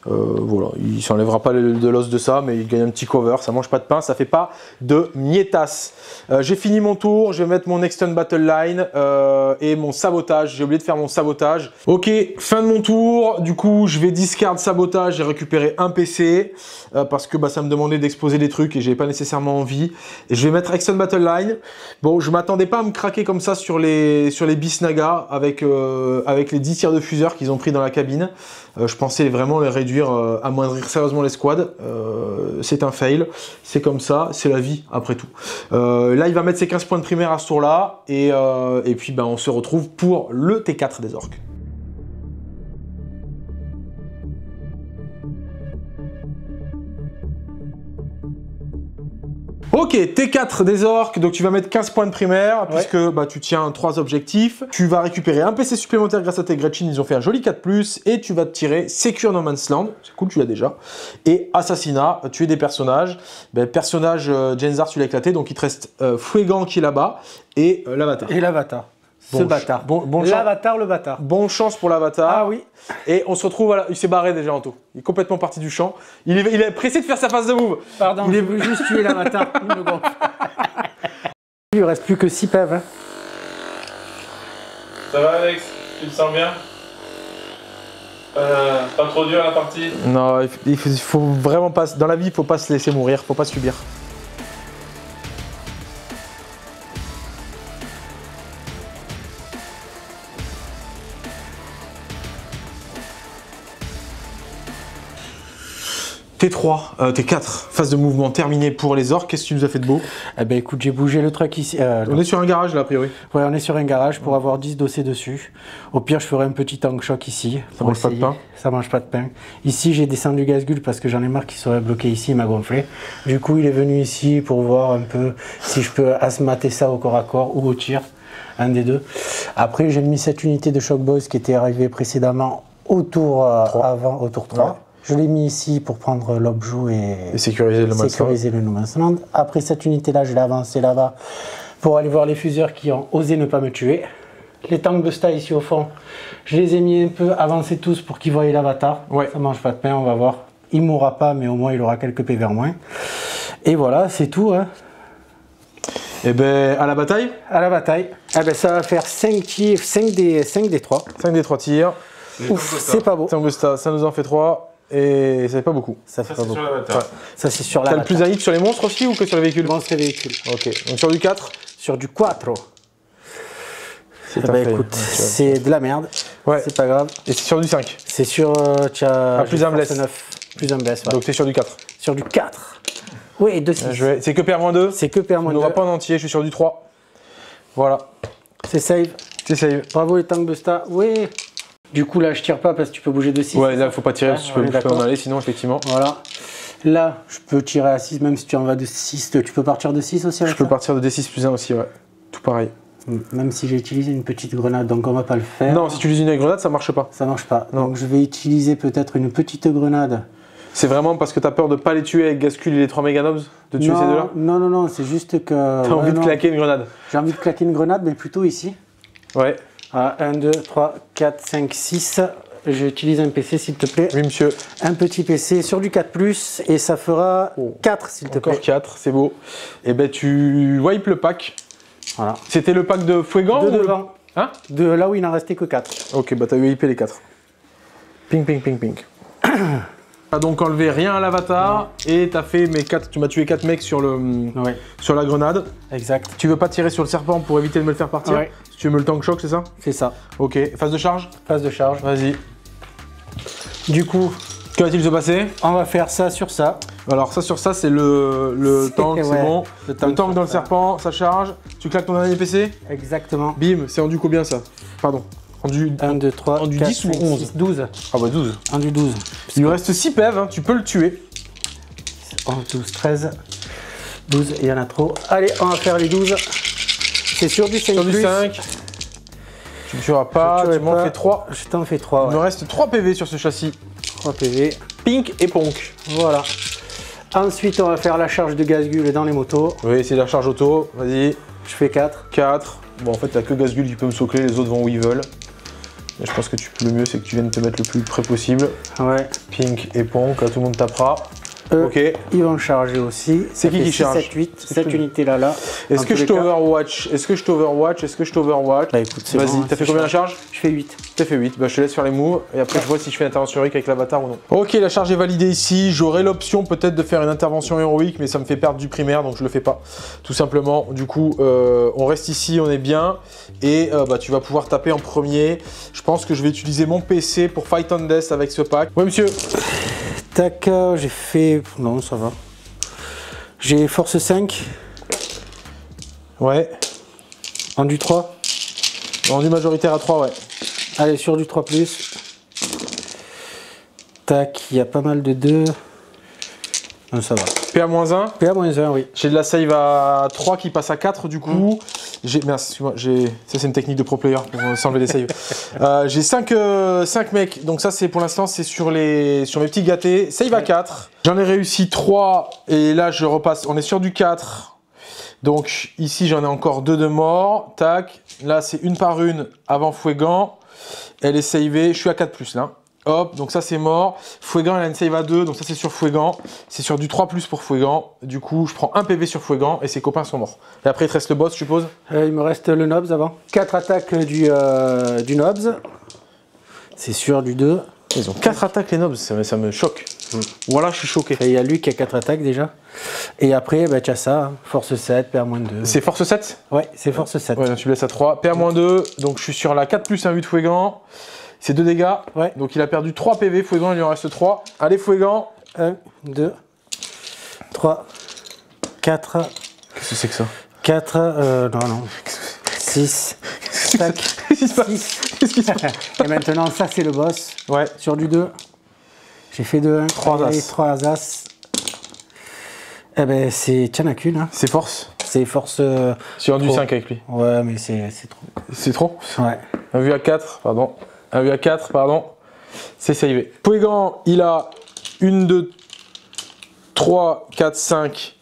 Voilà, il s'enlèvera pas de l'os de ça, mais il gagne un petit cover, ça mange pas de pain, ça fait pas de mietas. J'ai fini mon tour, je vais mettre mon Extend Battle Line et mon sabotage. J'ai oublié de faire mon sabotage. Ok, fin de mon tour. Du coup, je vais discard sabotage et récupérer un PC parce que ça me demandait d'exposer des trucs et j'avais pas nécessairement envie. Et je vais mettre Extend Battle Line. Bon, je m'attendais pas à me craquer comme ça sur les Bisnaga avec les 10 tirs de fuseur qu'ils ont pris dans la cabine. Je pensais vraiment les réduire, amoindrir sérieusement les squads. C'est un fail, c'est comme ça, c'est la vie après tout. Là, il va mettre ses 15 points de primaire à ce tour-là, et puis on se retrouve pour le T4 des orques. Ok, T4 des orques, donc tu vas mettre 15 points de primaire, puisque tu tiens 3 objectifs. Tu vas récupérer un PC supplémentaire grâce à tes Gretchen, ils ont fait un joli 4+, et tu vas te tirer Secure No Man's Land, c'est cool, tu l'as déjà. Et Assassinat, tuer des personnages. Personnage, Genzar, tu l'as éclaté, donc il te reste Fuegan qui est là-bas, et l'avatar. Et l'avatar. Ce bâtard. L'avatar, le bâtard. Bonne chance pour l'avatar. Ah oui. Et on se retrouve, voilà, il s'est barré déjà en tout. Il est complètement parti du champ. Il est pressé de faire sa phase de move. Pardon, il est juste tuer l'avatar. Il lui reste plus que 6 pèves. Hein. Ça va Alex? Tu te sens bien? Pas trop dur la partie? Non, il faut vraiment pas... Dans la vie, il faut pas se laisser mourir, faut pas subir. T3, T4, phase de mouvement terminée pour les orques. Qu'est-ce que tu nous as fait de beau? Eh ben écoute, j'ai bougé le truc ici. On est sur un garage là, a priori. Ouais, on est sur un garage pour avoir 10 dossiers dessus. Au pire, je ferai un petit tank shock ici. Ça mange pas de pain? Ça mange pas de pain. Ici, j'ai descendu Gazgul parce que j'en ai marre qu'il serait bloqué ici, il m'a gonflé. Du coup, il est venu ici pour voir un peu si je peux asmater ça au corps à corps ou au tir. Un des deux. Après, j'ai mis cette unité de Shock Boys qui était arrivée précédemment au tour avant, au tour 3. Ouais. Je l'ai mis ici pour prendre l'objet et sécuriser le No Man's Land. Après cette unité-là, je l'ai avancé là-bas pour aller voir les fuseurs qui ont osé ne pas me tuer. Les tanks de Sta ici au fond, je les ai mis un peu avancés tous pour qu'ils voient l'avatar. Ouais. Ça mange pas de pain, on va voir. Il mourra pas, mais au moins il aura quelques PV en moins. Et voilà, c'est tout. Hein. Et ben à la bataille? À la bataille. Eh ben, ça va faire 5 tirs, 5 des 3. 5 des 3 tirs. Ouf, c'est pas beau. Ça nous en fait 3. Et ça fait pas beaucoup. Ça c'est sur l'avatar. Ouais. Ça c'est sur l'avatar. T'as le plus un hit sur les monstres aussi ou que sur les véhicules? Monstres et véhicules. Ok. Donc sur du 4? Sur du 4. Écoute, c'est de la merde. Ouais. C'est pas grave. Et c'est sur du 5? C'est sur... plus un bless. 9. Plus un bless, ouais. Donc c'est sur du 4? Sur du 4. Oui, 2-6. C'est que PR-2? C'est que PR-2. Je ne vois pas en entier, je suis sur du 3. Voilà. C'est save. C'est save. Bravo les tanks Busta. Oui. Du coup là je tire pas parce que tu peux bouger de 6. Ouais, là il faut pas tirer, tu peux en aller sinon effectivement. Voilà. Là je peux tirer à 6 même si tu en vas de 6. Tu peux partir de 6 aussi avec Je peux partir de D6 plus 1 aussi, ouais. Tout pareil. Même si j'ai utilisé une petite grenade, donc on va pas le faire. Non, si tu utilises une grenade, ça marche pas. Ça marche pas. Non. Donc je vais utiliser peut-être une petite grenade. C'est vraiment parce que tu as peur de pas les tuer avec Gazgul et les 3 méganobs? De tuer ces deux-là? Non, non, non, c'est juste que... T'as envie de claquer une grenade? J'ai envie de claquer une grenade, mais plutôt ici. Ouais. 1, 2, 3, 4, 5, 6. J'utilise un PC s'il te plaît. Oui monsieur. Un petit PC sur du 4+, et ça fera 4 s'il te plaît. Encore 4, c'est beau. Et ben tu wipes le pack. Voilà. C'était le pack de Fuegan de devant. Hein? De là où il n'en restait que 4. Ok, bah t'as wipé les 4. Ping, ping, ping, ping. T'as donc enlevé rien à l'avatar et t'as fait tu m'as tué 4 mecs sur sur la grenade. Exact. Tu veux pas tirer sur le serpent pour éviter de me le faire partir? Ouais. Si tu veux me le tank shock, c'est ça? C'est ça. Ok. Phase de charge? Phase de charge. Vas-y. Du coup, que va-t-il se passer? On va faire ça sur ça. Alors ça sur ça, c'est le tank, c'est bon. Le tank dans le serpent, ça charge. Tu claques ton dernier PC? Exactement. Bim, c'est rendu combien ça? Pardon. Rendu 1, 2, 3, rendu 4, 10 ou 5, 11? 6, 12. Ah bah 12. Rendu 12. Il nous reste 6 PEV, hein, tu peux le tuer. 11, 12, 13, 12, il y en a trop. Allez, on va faire les 12. C'est sur du 5 Sur du 5. Tu ne tueras pas, tu m'en fais 3. Je t'en fais 3. Il me reste 3 PV sur ce châssis. 3 PV. Pink et Ponk. Voilà. Ensuite, on va faire la charge de Gazgul dans les motos. Oui, c'est la charge auto. Vas-y. Je fais 4. 4. Bon, en fait, t'as que Gazgul qui peut me socler, les autres vont où ils veulent. Mais je pense que le mieux, c'est que tu viennes te mettre le plus près possible. Ouais. Pink et Ponk, là, tout le monde tapera. Ok. Ils vont charger aussi. C'est qui charge? 7, 8, cette unité-là. Est-ce que je t'overwatch? Est-ce que je t'overwatch? Est-ce que je t'overwatch? Bah écoute, c'est vas-y, bon, t'as fait combien la charge? Je fais 8. T'as fait 8, bah je te laisse faire les moves et après je vois si je fais une intervention héroïque avec l'avatar ou non. Ok, la charge est validée ici, j'aurai l'option peut-être de faire une intervention héroïque mais ça me fait perdre du primaire donc je le fais pas, tout simplement. Du coup, on reste ici, on est bien et bah, tu vas pouvoir taper en premier. Je pense que je vais utiliser mon PC pour Fight on Death avec ce pack. Ouais monsieur. Tac, j'ai fait... Non, ça va. J'ai force 5. Ouais. Rendu 3. Rendu majoritaire à 3, ouais. Allez, sur du 3+. Tac, il y a pas mal de 2. Non, ça va. PA-1. PA-1, oui. J'ai de la save à 3 qui passe à 4 du coup. Merci, excuse-moi, ça c'est une technique de pro player pour s'enlever les saves. J'ai 5 mecs, donc ça c'est pour l'instant c'est sur mes petits gâtés. Save à 4. J'en ai réussi 3 et là je repasse, on est sur du 4. Donc ici j'en ai encore 2 de morts. Tac, là c'est une par une avant Fouegan. Elle est savée, je suis à 4+ là. Hop, donc ça c'est mort. Fouegan, elle a une save à 2, donc ça c'est sur Fouegan. C'est sur du 3+ pour Fouegan. Du coup, je prends un PV sur Fouegan et ses copains sont morts. Et après, il te reste le boss, je suppose? Il me reste le Nobs avant. 4 attaques du Nobs. C'est sûr du 2. Ils ont 4 attaques les Nobs, ça me choque. Voilà, je suis choqué. Et il y a lui qui a 4 attaques déjà. Et après, bah, tu as ça, hein. Force 7, PA-2. C'est force 7? Ouais, c'est force 7. Ouais, tu laisses à 3. PA-2, donc je suis sur la 4+ 1 8 de Fouegan. C'est 2 dégâts. Ouais. Donc il a perdu 3 PV. Fouegan, il lui en reste 3. Allez, Fouegan. 1, 2, 3, 4. Qu'est-ce que c'est que ça? 4, non. 6. Tac. Qu'est-ce qui se passe? Et maintenant, ça c'est le boss. Ouais. Sur du 2. J'ai fait 2, 1. 3 as. 3 as. Eh ben, c'est Tianakun. Hein. C'est force. C'est force. J'ai rendu 5 avec lui. Ouais, mais c'est trop. C'est trop? Ouais. Un vu à 4, pardon. Un vu à 4, pardon. C'est savé. Fouegan, il a 1, 2, 3, 4, 5,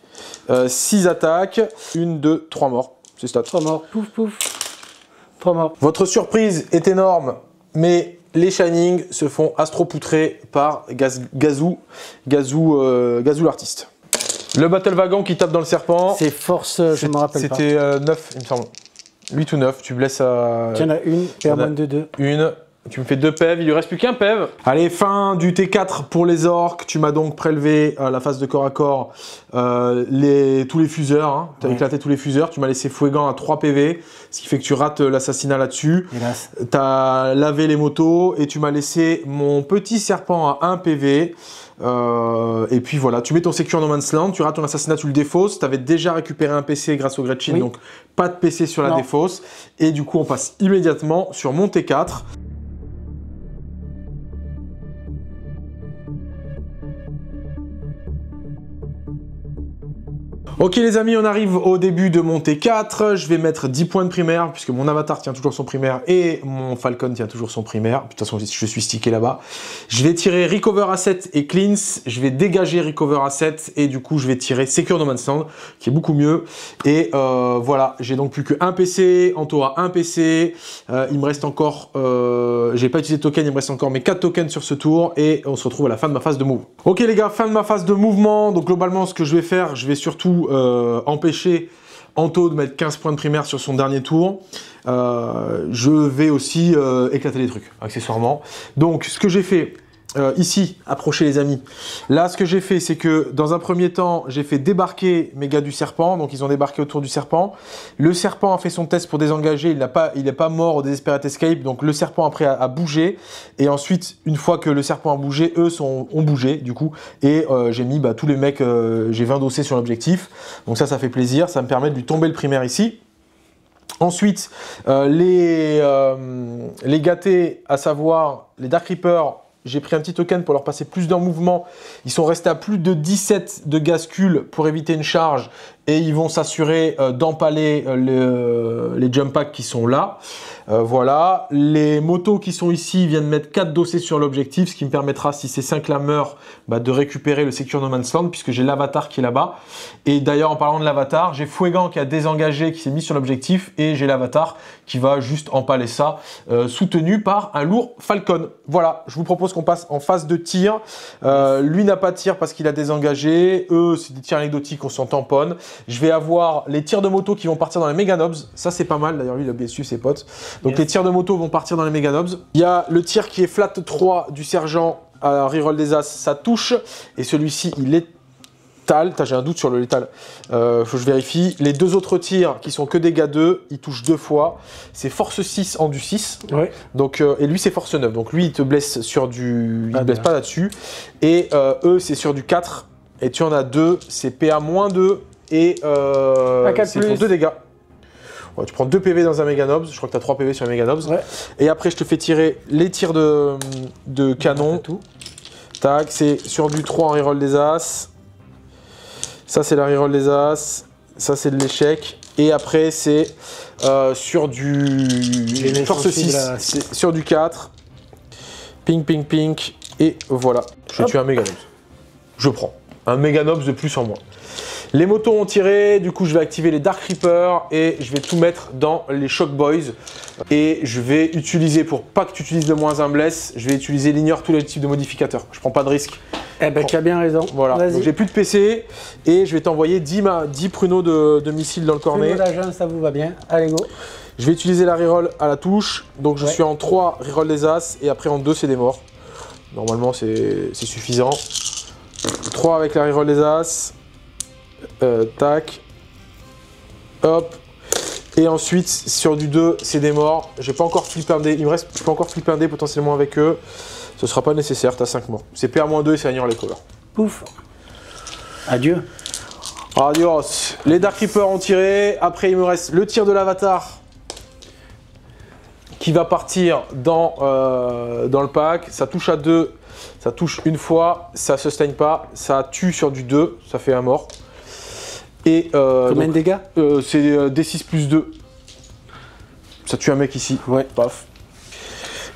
6 attaques. 1, 2, 3 morts. C'est stat. 3 morts. Pouf, pouf. 3 morts. Votre surprise est énorme, mais les Shining se font astropoutrer par Gazou l'artiste. Le Battle Wagon qui tape dans le serpent. C'est force, je me rappelle pas. C'était 9, il me semble. 8 ou 9, tu blesses à... Il y en a une, PA-2, 2. Une, tu me fais 2 PEV, il lui reste plus qu'un PEV. Allez, fin du T4 pour les orques. Tu m'as donc prélevé la phase de corps à corps, tous les fuseurs. Hein. Tu as éclaté tous les fuseurs. Tu m'as laissé Fouegan à 3 PV, ce qui fait que tu rates l'assassinat là-dessus. Hélas. Tu as lavé les motos et tu m'as laissé mon petit serpent à 1 PV. Et puis voilà, tu mets ton sécu en No Man's Land, tu rates ton assassinat, tu le défausses. Tu avais déjà récupéré un PC grâce au Gretchen, donc pas de PC sur la défausse. Et du coup, on passe immédiatement sur mon T4. Ok les amis, on arrive au début de mon T4, je vais mettre 10 points de primaire puisque mon avatar tient toujours son primaire et mon Falcon tient toujours son primaire. De toute façon, je suis stické là-bas. Je vais tirer Recover Asset et Cleanse, je vais dégager Recover Asset et du coup je vais tirer Secure No Man's Land qui est beaucoup mieux. Et voilà, j'ai donc plus qu'un PC, Anto a un PC, il me reste encore, j'ai pas utilisé de token, il me reste encore mes 4 tokens sur ce tour et on se retrouve à la fin de ma phase de move. Ok les gars, fin de ma phase de mouvement, donc globalement ce que je vais faire, je vais surtout empêcher Anto de mettre 15 points de primaire sur son dernier tour. Je vais aussi éclater les trucs, accessoirement. Donc, ce que j'ai fait, ici, approchez les amis. Là, ce que j'ai fait, c'est que dans un premier temps, j'ai fait débarquer mes gars du serpent. Donc, ils ont débarqué autour du serpent. Le serpent a fait son test pour désengager. Il n'est pas mort au Desperate Escape. Donc, le serpent après a bougé. Et ensuite, une fois que le serpent a bougé, eux ont bougé, du coup. Et j'ai mis tous les mecs, j'ai 20 dossés sur l'objectif. Donc, ça fait plaisir. Ça me permet de lui tomber le primaire ici. Ensuite, les gâtés, à savoir les Dark Reapers, j'ai pris un petit token pour leur passer plus d'un mouvement. Ils sont restés à plus de 17 de gascule pour éviter une charge. Et ils vont s'assurer d'empaler les jump packs qui sont là. Voilà. Les motos qui sont ici viennent mettre 4 dossés sur l'objectif, ce qui me permettra, si ces 5 là meurent, de récupérer le Secure No Man's Land, puisque j'ai l'avatar qui est là-bas. Et d'ailleurs, en parlant de l'avatar, j'ai Fouegan qui a désengagé, qui s'est mis sur l'objectif, et j'ai l'avatar qui va juste empaler ça, soutenu par un lourd Falcon. Voilà, je vous propose qu'on passe en phase de tir. Lui n'a pas de tir parce qu'il a désengagé. Eux, c'est des tirs anecdotiques, on s'en tamponne. Je vais avoir les tirs de moto qui vont partir dans les Mega Nobs. Ça, c'est pas mal. D'ailleurs, lui, il a bien su ses potes. Donc, les tirs de moto vont partir dans les Mega Nobs. Il y a le tir qui est flat 3 du sergent à reroll des As. Ça touche. Et celui-ci, il est létal. J'ai un doute sur le létal. Faut que je vérifie. Les deux autres tirs qui sont que dégâts 2, ils touchent 2 fois. C'est force 6 en du 6. Ouais. Donc, et lui, c'est force 9. Donc, lui, il te blesse sur du. Il ne blesse pas là-dessus. Et eux, c'est sur du 4. Et tu en as 2. C'est PA-2. Et c'est pour 2 dégâts. Ouais, tu prends 2 PV dans un Mega Nobs. Je crois que tu as 3 PV sur un Mega Nobs. Ouais. Et après, je te fais tirer les tirs de canon. Tout. Tac, c'est sur du 3 en reroll des As. Ça, c'est la reroll des As. Ça, c'est de l'échec. Et après, c'est sur du force 6. C'est sur du 4. Pink, pink, pink. Et voilà. Je vais tuer un Mega Nobs. Je prends. Un Mega Nobs de plus en moins. Les motos ont tiré, du coup je vais activer les Dark Reapers et je vais tout mettre dans les Shock Boys. Et je vais utiliser, pour pas que tu utilises le -1 bless, je vais utiliser l'ignore tous les types de modificateurs. Je prends pas de risque. Eh ben tu as bien raison. Voilà, donc j'ai plus de PC et je vais t'envoyer 10 pruneaux de missiles dans le cornet. Pruneaux d'agent, ça vous va bien. Allez go. Je vais utiliser la reroll à la touche. Donc je suis en 3 reroll des As et après en 2 c'est des morts. Normalement c'est suffisant. 3 avec la reroll des As. Tac, hop, et ensuite sur du 2 c'est des morts. J'ai pas encore flippé un dé, il me reste, je peux encore flipper un dé potentiellement avec eux. Ce sera pas nécessaire, t'as 5 morts. C'est PA-2 et c'est ignore les colors. Pouf. Adieu. Adios. Les Dark Reapers ont tiré. Après il me reste le tir de l'avatar qui va partir dans le pack. Ça touche à 2, ça touche une fois, ça sustain pas, ça tue sur du 2, ça fait un mort. Et combien de dégâts? C'est D6 plus 2. Ça tue un mec ici. Ouais. Paf.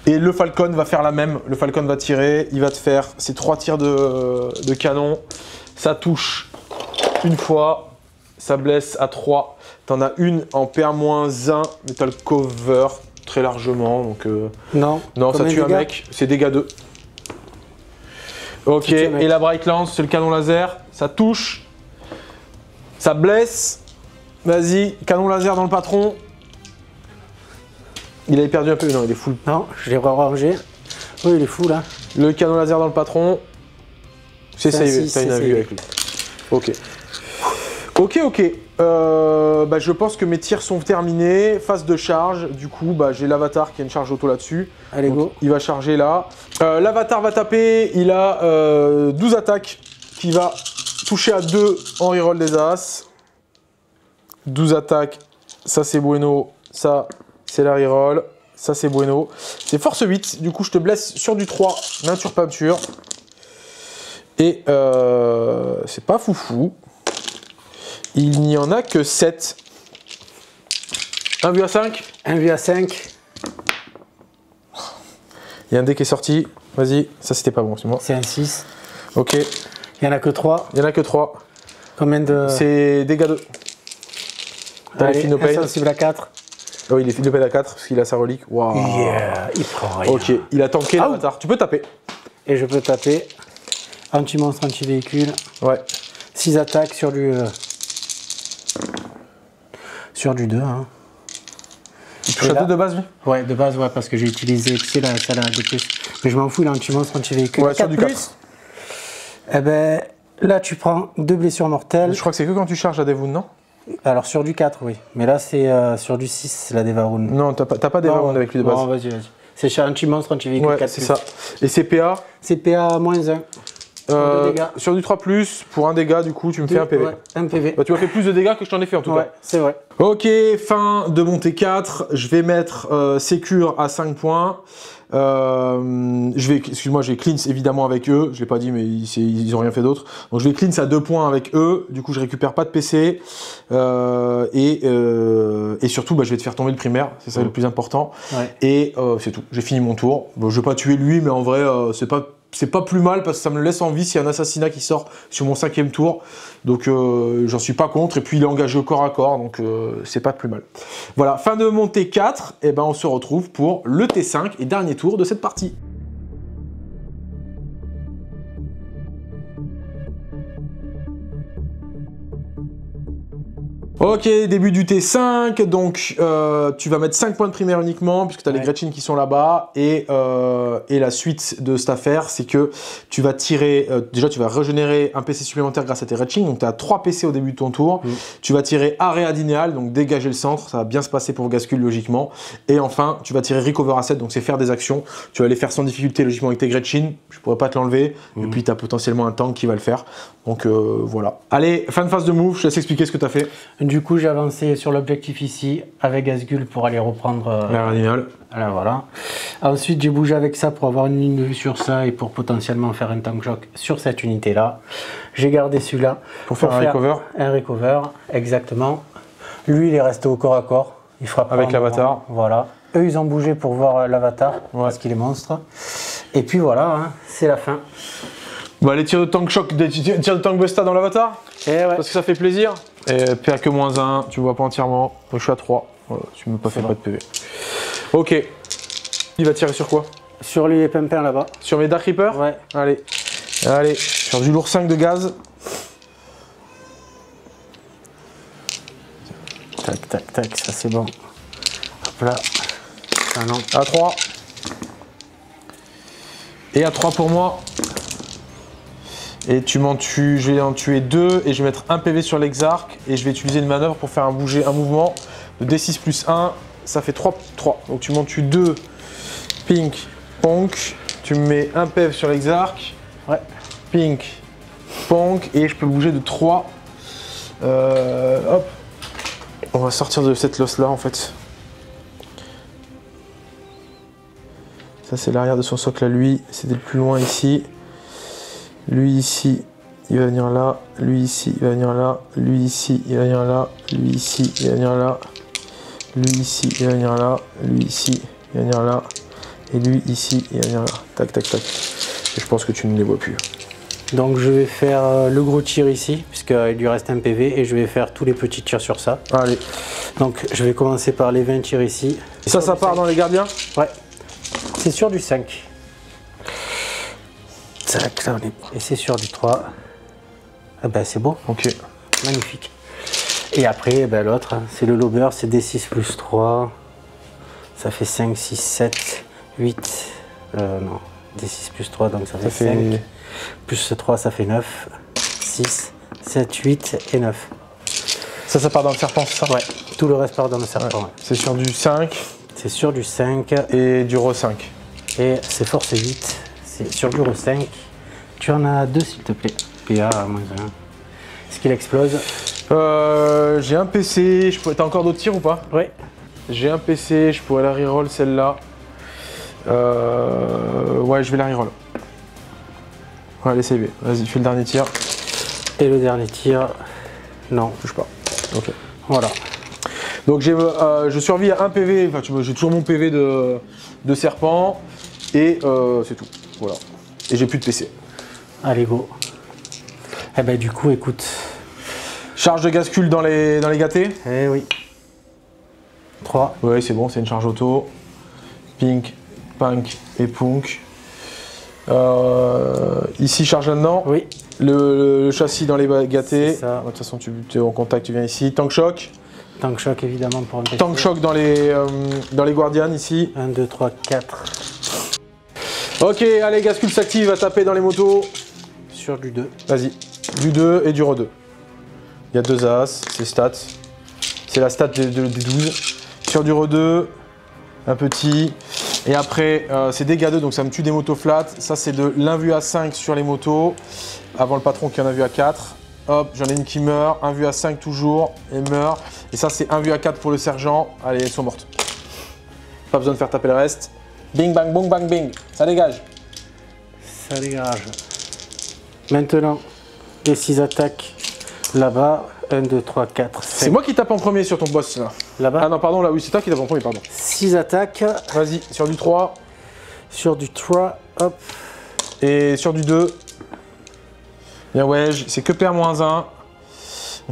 Et le Falcon va faire la même. Le Falcon va tirer. Il va te faire ses 3 tirs de canon. Ça touche une fois. Ça blesse à 3. T'en as une en PA-1, mais t'as le cover très largement. Donc, non, ça tue un mec. C'est dégâts 2. Ok. Et la Bright Lance, c'est le canon laser. Ça touche. Ça blesse. Vas-y, canon laser dans le patron. Il avait perdu un peu. Non, il est full. Non, je l'ai rangé. Oui, il est full là. Le canon laser dans le patron. C'est savé. T'as une vue avec lui. Ok. Ok. Je pense que mes tirs sont terminés. Phase de charge. Du coup, j'ai l'avatar qui a une charge auto là-dessus. Allez, go. Il va charger là. L'avatar va taper. Il a 12 attaques qui va toucher à 2 en reroll des As. 12 attaques. Ça, c'est bueno. Ça, c'est la reroll. Ça, c'est bueno. C'est force 8. Du coup, je te blesse sur du 3. Nature peinture. Et c'est pas foufou. Il n'y en a que 7. 1 vue à 5. 1 vue à 5. Il y a un dé qui est sorti. Vas-y. Ça, c'était pas bon, c'est moi. C'est un 6. Ok. Il n'y en a que 3. Il n'y en a que 3. Combien de... C'est dégâts 2. T'as les Phinopain. Insensible à 4. Oh, il est Phinopain à 4 parce qu'il a sa relique. Waouh. Yeah, il prend rien. Ok, il a tanké l'avatar. Tu peux taper. Et je peux taper. Anti-monstre, anti-véhicule. Ouais. 6 attaques sur du 2. Hein. touche à 2 de base, lui? Ouais, de base, ouais, parce que j'ai utilisé, tu sais, celle-là de plus. Mais je m'en fous, l'anti-monstre, anti-véhicule. Ouais, sur du 4. Eh ben, là, tu prends 2 blessures mortelles. Je crois que c'est que quand tu charges à des wounds, non? Alors, sur du 4, oui. Mais là, c'est sur du 6, la Devaroun. Non, t'as pas des wounds avec lui de base. Non, vas-y, vas-y. C'est chez anti-monstre, anti-véhicule ouais, 4+. c'est ça. Et CPA? CPA -1. Sur du 3+, pour 1 dégât, du coup, tu me fais un PV. Ouais, un PV. Bah, tu m'as fait plus de dégâts que je t'en ai fait en tout Ouais, cas. c'est vrai. Ok, fin de montée 4. Je vais mettre Sécure à 5 points. Excuse-moi, j'ai Cleanse évidemment avec eux. Je l'ai pas dit, mais ils ont rien fait d'autre. Donc je vais Cleanse à 2 points avec eux. Du coup, je récupère pas de PC. Et surtout, bah, je vais te faire tomber le primaire. C'est ça le plus important. Ouais. Et c'est tout. J'ai fini mon tour. Bon, je vais pas tuer lui, mais en vrai, c'est pas plus mal parce que ça me laisse en vie s'il y a un assassinat qui sort sur mon 5e tour. Donc j'en suis pas contre. Et puis il est engagé au corps à corps, donc c'est pas plus mal. Voilà, fin de montée 4. Et ben on se retrouve pour le T5 et dernier tour de cette partie. Ok, début du T5, donc tu vas mettre 5 points de primaire uniquement, puisque tu as les Gretchen qui sont là-bas, et la suite de cette affaire, c'est que tu vas tirer, déjà tu vas régénérer un PC supplémentaire grâce à tes Retching, donc tu as 3 PC au début de ton tour, tu vas tirer Arrêt Adinéal, donc dégager le centre, ça va bien se passer pour Gascule logiquement, et enfin tu vas tirer Recover Asset, donc c'est faire des actions, tu vas les faire sans difficulté logiquement avec tes Gretchen, je pourrais pas te l'enlever, et puis tu as potentiellement un tank qui va le faire, donc voilà. Allez, fin de phase de move, je te laisse expliquer ce que tu as fait. Du coup, j'ai avancé sur l'objectif ici avec Asgul pour aller reprendre l'animal. Voilà. Ensuite, j'ai bougé avec ça pour avoir une ligne de vue sur ça et pour potentiellement faire un tank shock sur cette unité-là. J'ai gardé celui-là pour faire un recover. Un recover, exactement. Lui, il est resté au corps à corps. Il frappe avec l'avatar. Voilà. Eux, ils ont bougé pour voir l'avatar parce qu'il est monstre. Et puis voilà, hein, c'est la fin. Bon, allez, tire de tank shock, tire de tank busta dans l'avatar. Ouais. Parce que ça fait plaisir. Et PA que -1, tu vois pas entièrement. Donc je suis à 3. Voilà, tu me pas fait pas de PV. Ok. Il va tirer sur quoi? Sur les pimpins là-bas. Sur mes Dark Reaper? Ouais. Allez. Allez. Sur du lourd 5 de gaz. Tac, tac, tac, ça c'est bon. Hop là. Ah non. À 3. Et à 3 pour moi. Et je vais en tuer 2 et je vais mettre un PV sur l'exarc et je vais utiliser une manœuvre pour faire un mouvement de D6 plus 1, ça fait 3. Donc tu m'en tues 2, pink, ponk, tu me mets un PV sur l'exarc, pink, ponk et je peux bouger de 3. Hop, on va sortir de cette losse là en fait. Ça c'est l'arrière de son socle à lui, c'était le plus loin ici. Lui ici, il va venir là. Lui ici, il va venir là. Lui ici, il va venir là. Lui ici, il va venir là. Lui ici, il va venir là. Lui ici, il va venir là. Et lui ici, il va venir là. Tac, tac, tac. Et je pense que tu ne les vois plus. Donc je vais faire le gros tir ici, puisqu'il lui reste un PV, et je vais faire tous les petits tirs sur ça. Allez. Donc je vais commencer par les 20 tirs ici. Et ça part dans les gardiens? Ouais. C'est sur du 5. Tac, là on est... Et c'est sur du 3. Ah ben c'est beau. Ok. Magnifique. Et après, ben, l'autre, hein, c'est le lober, c'est D6 plus 3. Ça fait 5, 6, 7, 8. Non, D6 plus 3, donc ça fait 5. Plus 3, ça fait 9. 6, 7, 8 et 9. Ça part dans le serpent, c'est ça? Ouais, tout le reste part dans le serpent. Ouais. C'est sur du 5. C'est sur du 5. Et du Re 5. Et c'est force 8. C'est sur du Re 5. Tu en as 2 s'il te plaît. PA à -1. Est-ce qu'il explose? J'ai un PC. T'as encore d'autres tirs ou pas? Ouais. J'ai un PC, je pourrais la reroll celle-là. Ouais, je vais la reroll. Ouais, allez, save. Vas-y, fais le dernier tir. Et le dernier tir, non. Bouge pas. Ok. Voilà. Donc je survis à un PV, enfin j'ai toujours mon PV de serpent. Et c'est tout. Voilà. Et j'ai plus de PC. Allez, go. Eh ben du coup, écoute. Charge de gascule dans les gâtés. Eh oui. 3. Ouais, c'est bon, c'est une charge auto. Pink, punk et punk. Ici, charge là-dedans. Oui. Le châssis dans les gâtés. Ça. De toute façon, tu es en contact, tu viens ici. Tank shock. Tank Shock évidemment pour un PC. Tank Shock dans les Guardians ici. 1, 2, 3, 4. Ok, allez, Gaskull s'active, va taper dans les motos. Sur du 2. Vas-y, du 2 et du re 2. Il y a 2 as, c'est stats. C'est la stat des 12. Sur du re 2, un petit. Et après, c'est dégâts 2, donc ça me tue des motos flat. Ça, c'est de l'invu à 5 sur les motos. Avant le patron qui en a vu à 4. Hop, j'en ai une qui meurt. Un vu à 5 toujours, et meurt. Et ça, c'est un vu à 4 pour le sergent. Allez, elles sont mortes. Pas besoin de faire taper le reste. Bing, bang, boum, bang, bing. Ça dégage. Ça dégage. Maintenant, les 6 attaques là-bas. 1, 2, 3, 4, 5. C'est moi qui tape en premier sur ton boss là. Là-bas. Ah non, pardon, là, oui, c'est toi qui tape en premier, pardon. 6 attaques. Vas-y, sur du 3. Sur du 3, hop. Et sur du 2. Bien, ouais, c'est que PR-1. Donc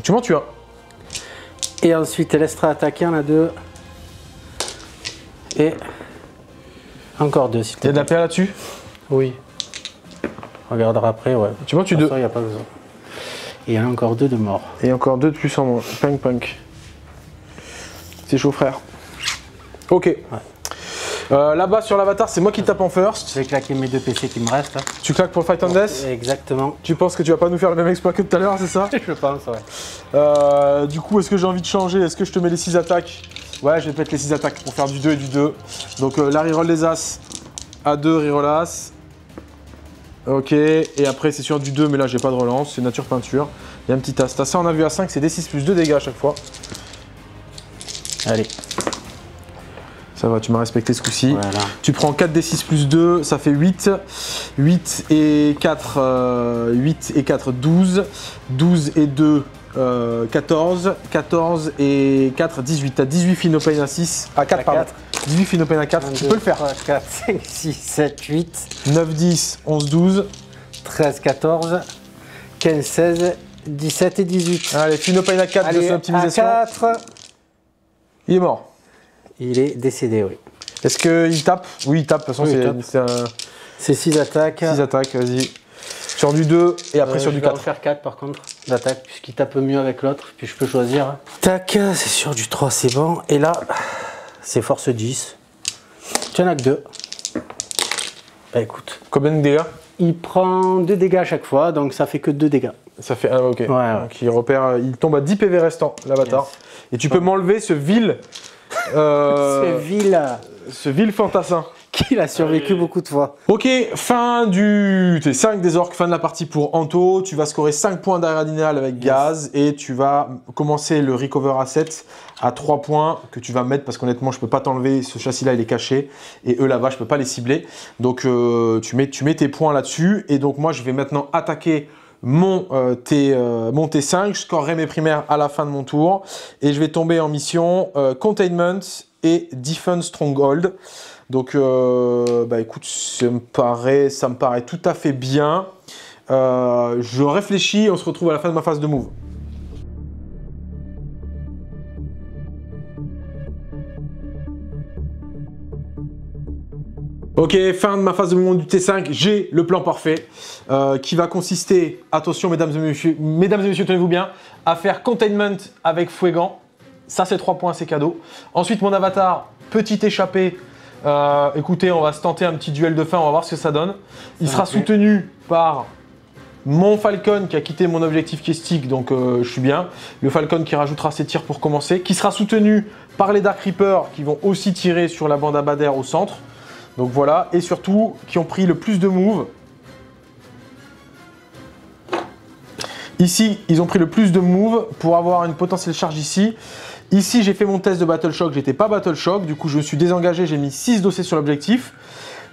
tu m'en tues un. Et ensuite, elle laissera attaquer, on a 2. Et encore 2, s'il te Il y a plaît. de la PA là-dessus? Oui. On regardera après, ouais. Tu m'en tues 2. Il n'y a pas besoin. Et il y en a encore 2 de morts. Et encore 2 de plus en moins. Punk, punk. C'est chaud, frère. Ok. Ouais. Là-bas sur l'avatar, c'est moi qui tape en first. Je vais claquer mes 2 PC qui me restent. Hein. Tu claques pour le Fight on Death? Exactement. Tu penses que tu vas pas nous faire le même exploit que tout à l'heure, c'est ça? Je pense, ouais. Du coup, est-ce que j'ai envie de changer? Est-ce que je te mets les 6 attaques? Ouais, je vais te mettre les 6 attaques pour faire du 2 et du 2. Donc la reroll des As. A2, reroll As. Ok, et après c'est sur du 2, mais là j'ai pas de relance, c'est nature peinture. Il y a un petit As. T'as ça en AVU à 5, c'est D6 plus 2 dégâts à chaque fois. Allez. Ça va, tu m'as respecté ce coup-ci. Voilà. Tu prends 4 D6 plus 2, ça fait 8. 8 et 4, 8 et 4, 12. 12 et 2, 14. 14 et 4, 18. T'as 18 Finopane à 6. À 4, pardon. 18 Finopane à 4, tu peux le faire. 3, 4, 5, 6, 7, 8. 9, 10, 11, 12. 13, 14. 15, 16. 17 et 18. Allez, Finopane à 4 de Allez, son à optimisation. 4. Il est mort. Il est décédé, oui. Est-ce qu'il tape? Oui, il tape. De toute façon, Oui, c'est un... C'est 6 attaques. 6 attaques, vas-y. Sur du 2 et après sur du 4. Je vais en faire 4 par contre d'attaque, puisqu'il tape mieux avec l'autre, puis je peux choisir. Tac, c'est sur du 3, c'est bon. Et là, c'est force 10. Tu en as que 2. Bah écoute. Combien de dégâts? Il prend 2 dégâts à chaque fois, donc ça fait que 2 dégâts. Ça fait 1, ok. Ouais, ouais. Donc il repère, il tombe à 10 PV restants, l'avatar. Yes. Et tu peux m'enlever ce vil... Ce vil fantassin. qu'il a survécu beaucoup de fois. Ok, fin du T5 des orques, fin de la partie pour Anto. Tu vas scorer 5 points d'aérodynal avec gaz et tu vas commencer le recover asset à 3 points que tu vas mettre parce qu'honnêtement je peux pas t'enlever, ce châssis là il est caché et eux là-bas je peux pas les cibler. Donc tu mets tes points là-dessus et donc moi je vais maintenant attaquer mon T5, je scorerai mes primaires à la fin de mon tour et je vais tomber en mission Containment et Defense Stronghold. Donc, bah écoute, ça me paraît tout à fait bien. Je réfléchis, on se retrouve à la fin de ma phase de move. Ok, fin de ma phase de mouvement du T5, j'ai le plan parfait qui va consister, attention mesdames et messieurs, tenez-vous bien, à faire Containment avec Fouegan. Ça c'est 3 points, c'est cadeau. Ensuite mon avatar, petit échappé. Écoutez, on va se tenter un petit duel de fin, on va voir ce que ça donne. Il sera soutenu par mon Falcon qui a quitté mon objectif qui est stick, donc je suis bien. Le Falcon qui rajoutera ses tirs pour commencer. Qui sera soutenu par les Dark Reapers qui vont aussi tirer sur la bande Abader au centre. Donc voilà, et surtout qui ont pris le plus de moves. Ici, ils ont pris le plus de moves pour avoir une potentielle charge ici. Ici, j'ai fait mon test de Battle Shock, j'étais pas Battle Shock, du coup je me suis désengagé, j'ai mis 6 dossiers sur l'objectif.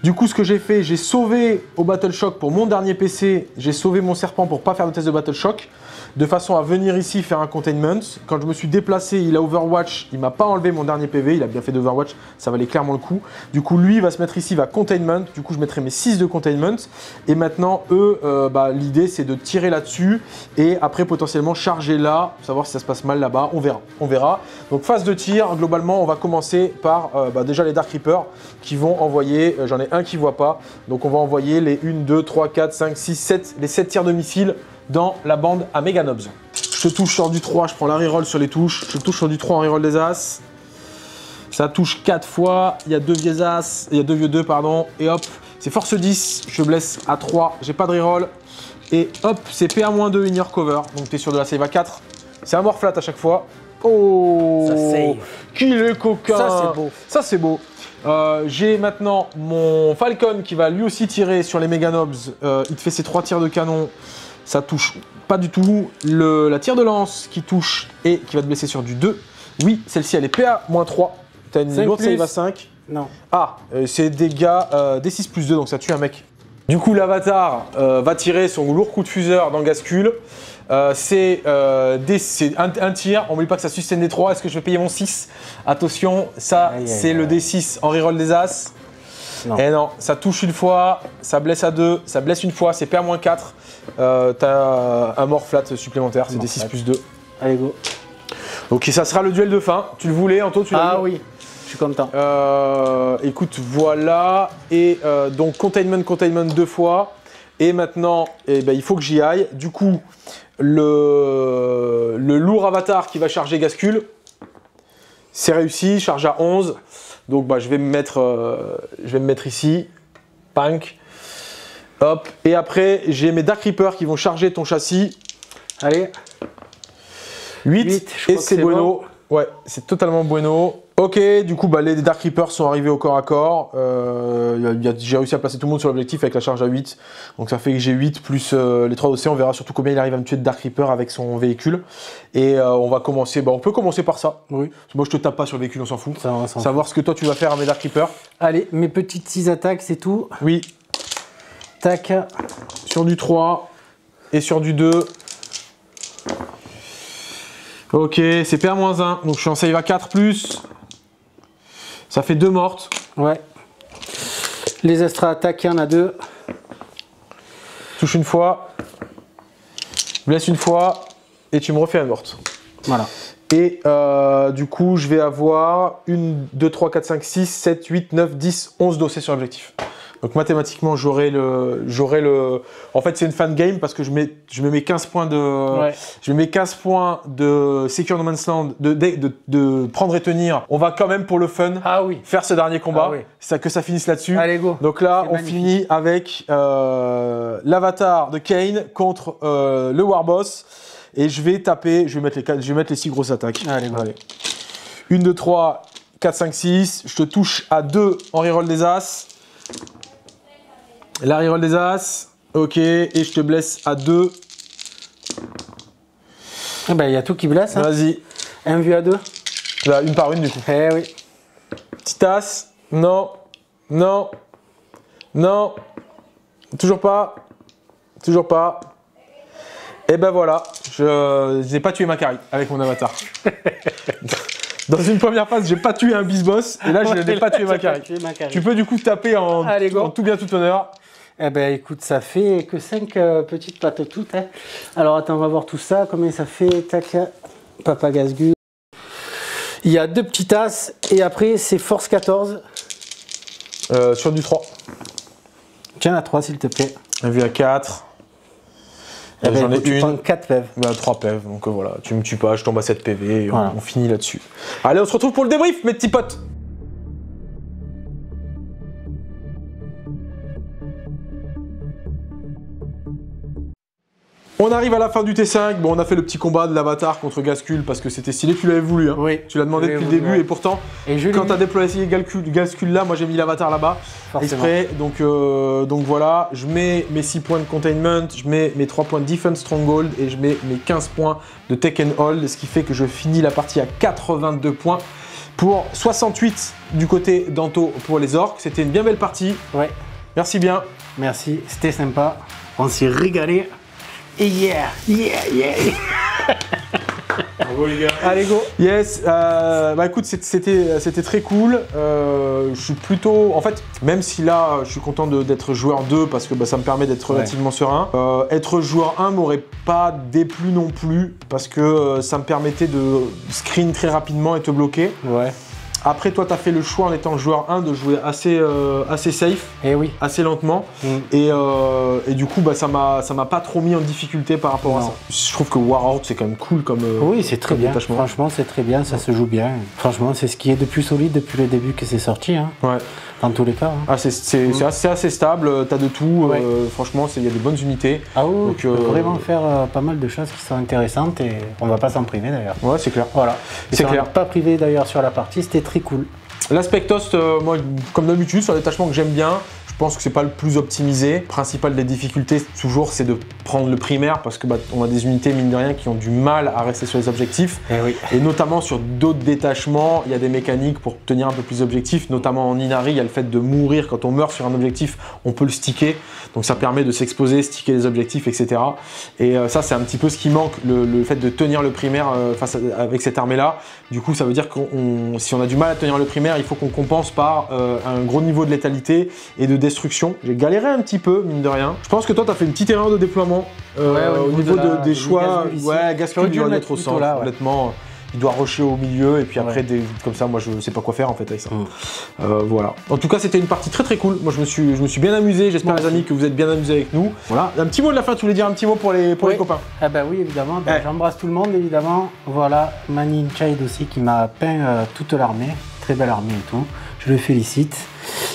Du coup, ce que j'ai fait, j'ai sauvé au Battle Shock pour mon dernier PC, j'ai sauvé mon serpent pour pas faire de test de Battle Shock, de façon à venir ici faire un containment. Quand je me suis déplacé, il a Overwatch, il m'a pas enlevé mon dernier PV, il a bien fait d'Overwatch, ça valait clairement le coup. Du coup, lui, il va se mettre ici, il va containment, du coup, je mettrai mes 6 de containment. Et maintenant, eux, l'idée, c'est de tirer là-dessus et après, potentiellement, charger là, pour savoir si ça se passe mal là-bas, on verra. Donc, phase de tir, globalement, on va commencer par déjà les Dark Reapers qui vont envoyer, j'en ai un qui voit pas, donc on va envoyer les 1, 2, 3, 4, 5, 6, 7, les 7 tirs de missiles dans la bande à Meganobs. Je te touche sur du 3, je prends la reroll sur les touches. Je touche sur du 3 en reroll des As. Ça touche 4 fois, il y a 2 vieux As, il y a 2 vieux 2, pardon. Et hop, c'est force 10, je blesse à 3, j'ai pas de reroll. Et hop, c'est PA-2 in your cover, donc t'es sur de la save à 4. C'est un mort flat à chaque fois. Oh, ça save. Qu'il est coquin. Ça c'est beau. Ça c'est beau. J'ai maintenant mon Falcon qui va lui aussi tirer sur les Mega Nobs. Il te fait ses 3 tirs de canon. Ça touche pas du tout. La tire de lance qui touche et qui va te blesser sur du 2. Oui, celle-ci elle est PA-3. T'as une lourde save à 5. Non. Ah, c'est dégâts D6 plus 2, donc ça tue un mec. Du coup, l'avatar va tirer son lourd coup de fuseur dans Gascule. C'est un tir, on n'oublie pas que ça sustain des 3. Est-ce que je vais payer mon 6? Attention, ça c'est le D6 en reroll des As. Non. Et non, ça touche une fois, ça blesse à 2, ça blesse une fois, c'est PA-4. T'as un mort flat supplémentaire, c'est D6 plus 2. Allez, go. Donc ça sera le duel de fin. Tu le voulais, Anto, tu l'as Ah oui, je suis content. Écoute, voilà. Et donc containment 2 fois. Et maintenant, il faut que j'y aille. Du coup, le lourd avatar qui va charger Gascule, c'est réussi, charge à 11. Donc je vais me mettre ici. Punk. Hop. Et après, j'ai mes Dark Reapers qui vont charger ton châssis. Allez. 8 et c'est bueno. Bon. Ouais, c'est totalement bueno. Ok, du coup, les Dark Reapers sont arrivés au corps à corps. J'ai réussi à placer tout le monde sur l'objectif avec la charge à 8. Donc ça fait que j'ai 8 plus les 3 océans. On verra surtout combien il arrive à me tuer de Dark Reaper avec son véhicule. Et on va commencer. On peut commencer par ça. Oui. Moi, je te tape pas sur le véhicule, on s'en fout. Savoir ce que toi tu vas faire à mes Dark Reapers. Allez, mes petites 6 attaques, c'est tout. Oui. Tac. Sur du 3 et sur du 2. Ok, c'est PA-1, donc je suis en save à 4 plus. Ça fait 2 mortes. Ouais. Les extra attaques, il y en a 2. Touche une fois. Blesse une fois. Et tu me refais une morte. Voilà. Et du coup, je vais avoir 1, 2, 3, 4, 5, 6, 7, 8, 9, 10, 11 dossiers sur l'objectif. Donc mathématiquement, j'aurai le... En fait, c'est une fan game parce que je mets mes 15 points de... Ouais. Je mets mes 15 points de Secure No Man's Land, de prendre et tenir. On va quand même pour le fun faire ce dernier combat. Ah oui. Que ça finisse là-dessus. Allez, go. Donc là, on finit avec l'avatar de Kane contre le Warboss. Et je vais taper, je vais mettre les 6 grosses attaques. Allez, go. Allez. 1, 2, 3, 4, 5, 6. Je te touche à 2 en reroll des As. La reroll des As, ok, et je te blesse à 2. Il y a tout qui blesse. Hein. Vas-y. Un vu à 2. Là, une par une du coup. Eh oui. Petite As, non, non, non, toujours pas, toujours pas. Et ben voilà, je n'ai pas tué Macari avec mon avatar. Dans une première phase, j'ai pas tué un bis-boss, et là, je n'ai pas tué Macari. Tu peux du coup taper en tout bien, tout honneur. Eh ben écoute, ça fait que 5 petites pattes toutes. Hein. Alors attends, on va voir tout ça. Combien ça fait? Tac, Papa Gascule. Il y a 2 petites as, et après, c'est force 14. Sur du 3. Tiens, à 3, s'il te plaît. Un vu à 4. Eh ben, j'en ai une. 4 PEV. 3 PEV, donc voilà, tu me tues pas, je tombe à 7 PV et voilà. on finit là-dessus. Allez, on se retrouve pour le débrief, mes petits potes. On arrive à la fin du T5, bon on a fait le petit combat de l'avatar contre Gascule parce que c'était stylé, tu l'avais voulu hein. Oui. Tu l'as demandé depuis le début et pourtant quand tu as déployé Gascule là, moi j'ai mis l'avatar là-bas exprès, donc voilà, je mets mes 6 points de containment, je mets mes 3 points de defense stronghold et je mets mes 15 points de take and hold, ce qui fait que je finis la partie à 82 points pour 68 du côté d'Anto pour les orques. C'était une bien belle partie. Ouais. Merci bien. Merci, c'était sympa, on s'est régalé. Et yeah. Bravo les gars. Allez go. Yes. Écoute, c'était très cool. Je suis plutôt, en fait, même si là, je suis content d'être joueur 2 parce que ça me permet d'être relativement serein. Être joueur 1 m'aurait pas déplu non plus parce que ça me permettait de screen très rapidement et te bloquer. Ouais. Après, toi, tu as fait le choix en étant joueur 1 de jouer assez safe, assez lentement. Et du coup, bah, ça m'a pas trop mis en difficulté par rapport à ça. Je trouve que Warhorse, c'est quand même cool comme oui, c'est très bien. Franchement, c'est très bien, ça se joue bien. Franchement, c'est ce qui est de plus solide depuis le début que c'est sorti. Hein. Ouais. Dans tous les cas. Hein. Ah, c'est assez stable, t'as de tout. Franchement, il y a des bonnes unités. Ah oui, donc, tu peux vraiment faire pas mal de choses qui sont intéressantes et on va pas s'en priver d'ailleurs. Ouais, c'est clair. Voilà. C'est clair. Pas privé d'ailleurs sur la partie, c'était très cool. L'aspect host, moi, comme d'habitude, c'est un détachement que j'aime bien. Je pense que c'est pas le plus optimisé. Le principal des difficultés, toujours, c'est de prendre le primaire parce que on a des unités, mine de rien, qui ont du mal à rester sur les objectifs. Et notamment sur d'autres détachements, il y a des mécaniques pour tenir un peu plus d'objectifs. Notamment en Inari, il y a le fait de mourir. Quand on meurt sur un objectif, on peut le sticker. Donc ça permet de s'exposer, sticker les objectifs, etc. Et ça, c'est un petit peu ce qui manque, le fait de tenir le primaire avec cette armée-là. Du coup, ça veut dire que si on a du mal à tenir le primaire, il faut qu'on compense par un gros niveau de létalité et de destruction. J'ai galéré un petit peu, mine de rien. Je pense que toi, tu as fait une petite erreur de déploiement au niveau des choix. Ouais, Gascule, il doit mettre au centre, honnêtement. Il doit rusher au milieu et puis après, comme ça, moi, je sais pas quoi faire en fait avec ça. Voilà. En tout cas, c'était une partie très très cool. Moi, je me suis bien amusé. J'espère, les amis, que vous êtes bien amusés avec nous. Voilà. Un petit mot de la fin, tu voulais dire un petit mot pour les copains? Ah bah oui, évidemment. J'embrasse tout le monde, évidemment. Voilà, Manin Child aussi qui m'a peint toute l'armée. Très belle armée et tout. Je le félicite.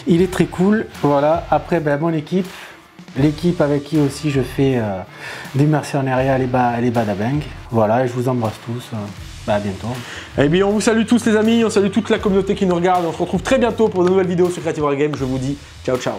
Il est très cool. Voilà. Après, mon équipe. L'équipe avec qui aussi je fais du mercenariat, les Badabang. Voilà, et je vous embrasse tous. À bientôt. Et bien, on vous salue tous les amis, on salue toute la communauté qui nous regarde. On se retrouve très bientôt pour de nouvelles vidéos sur Creative Wargame. Je vous dis ciao ciao.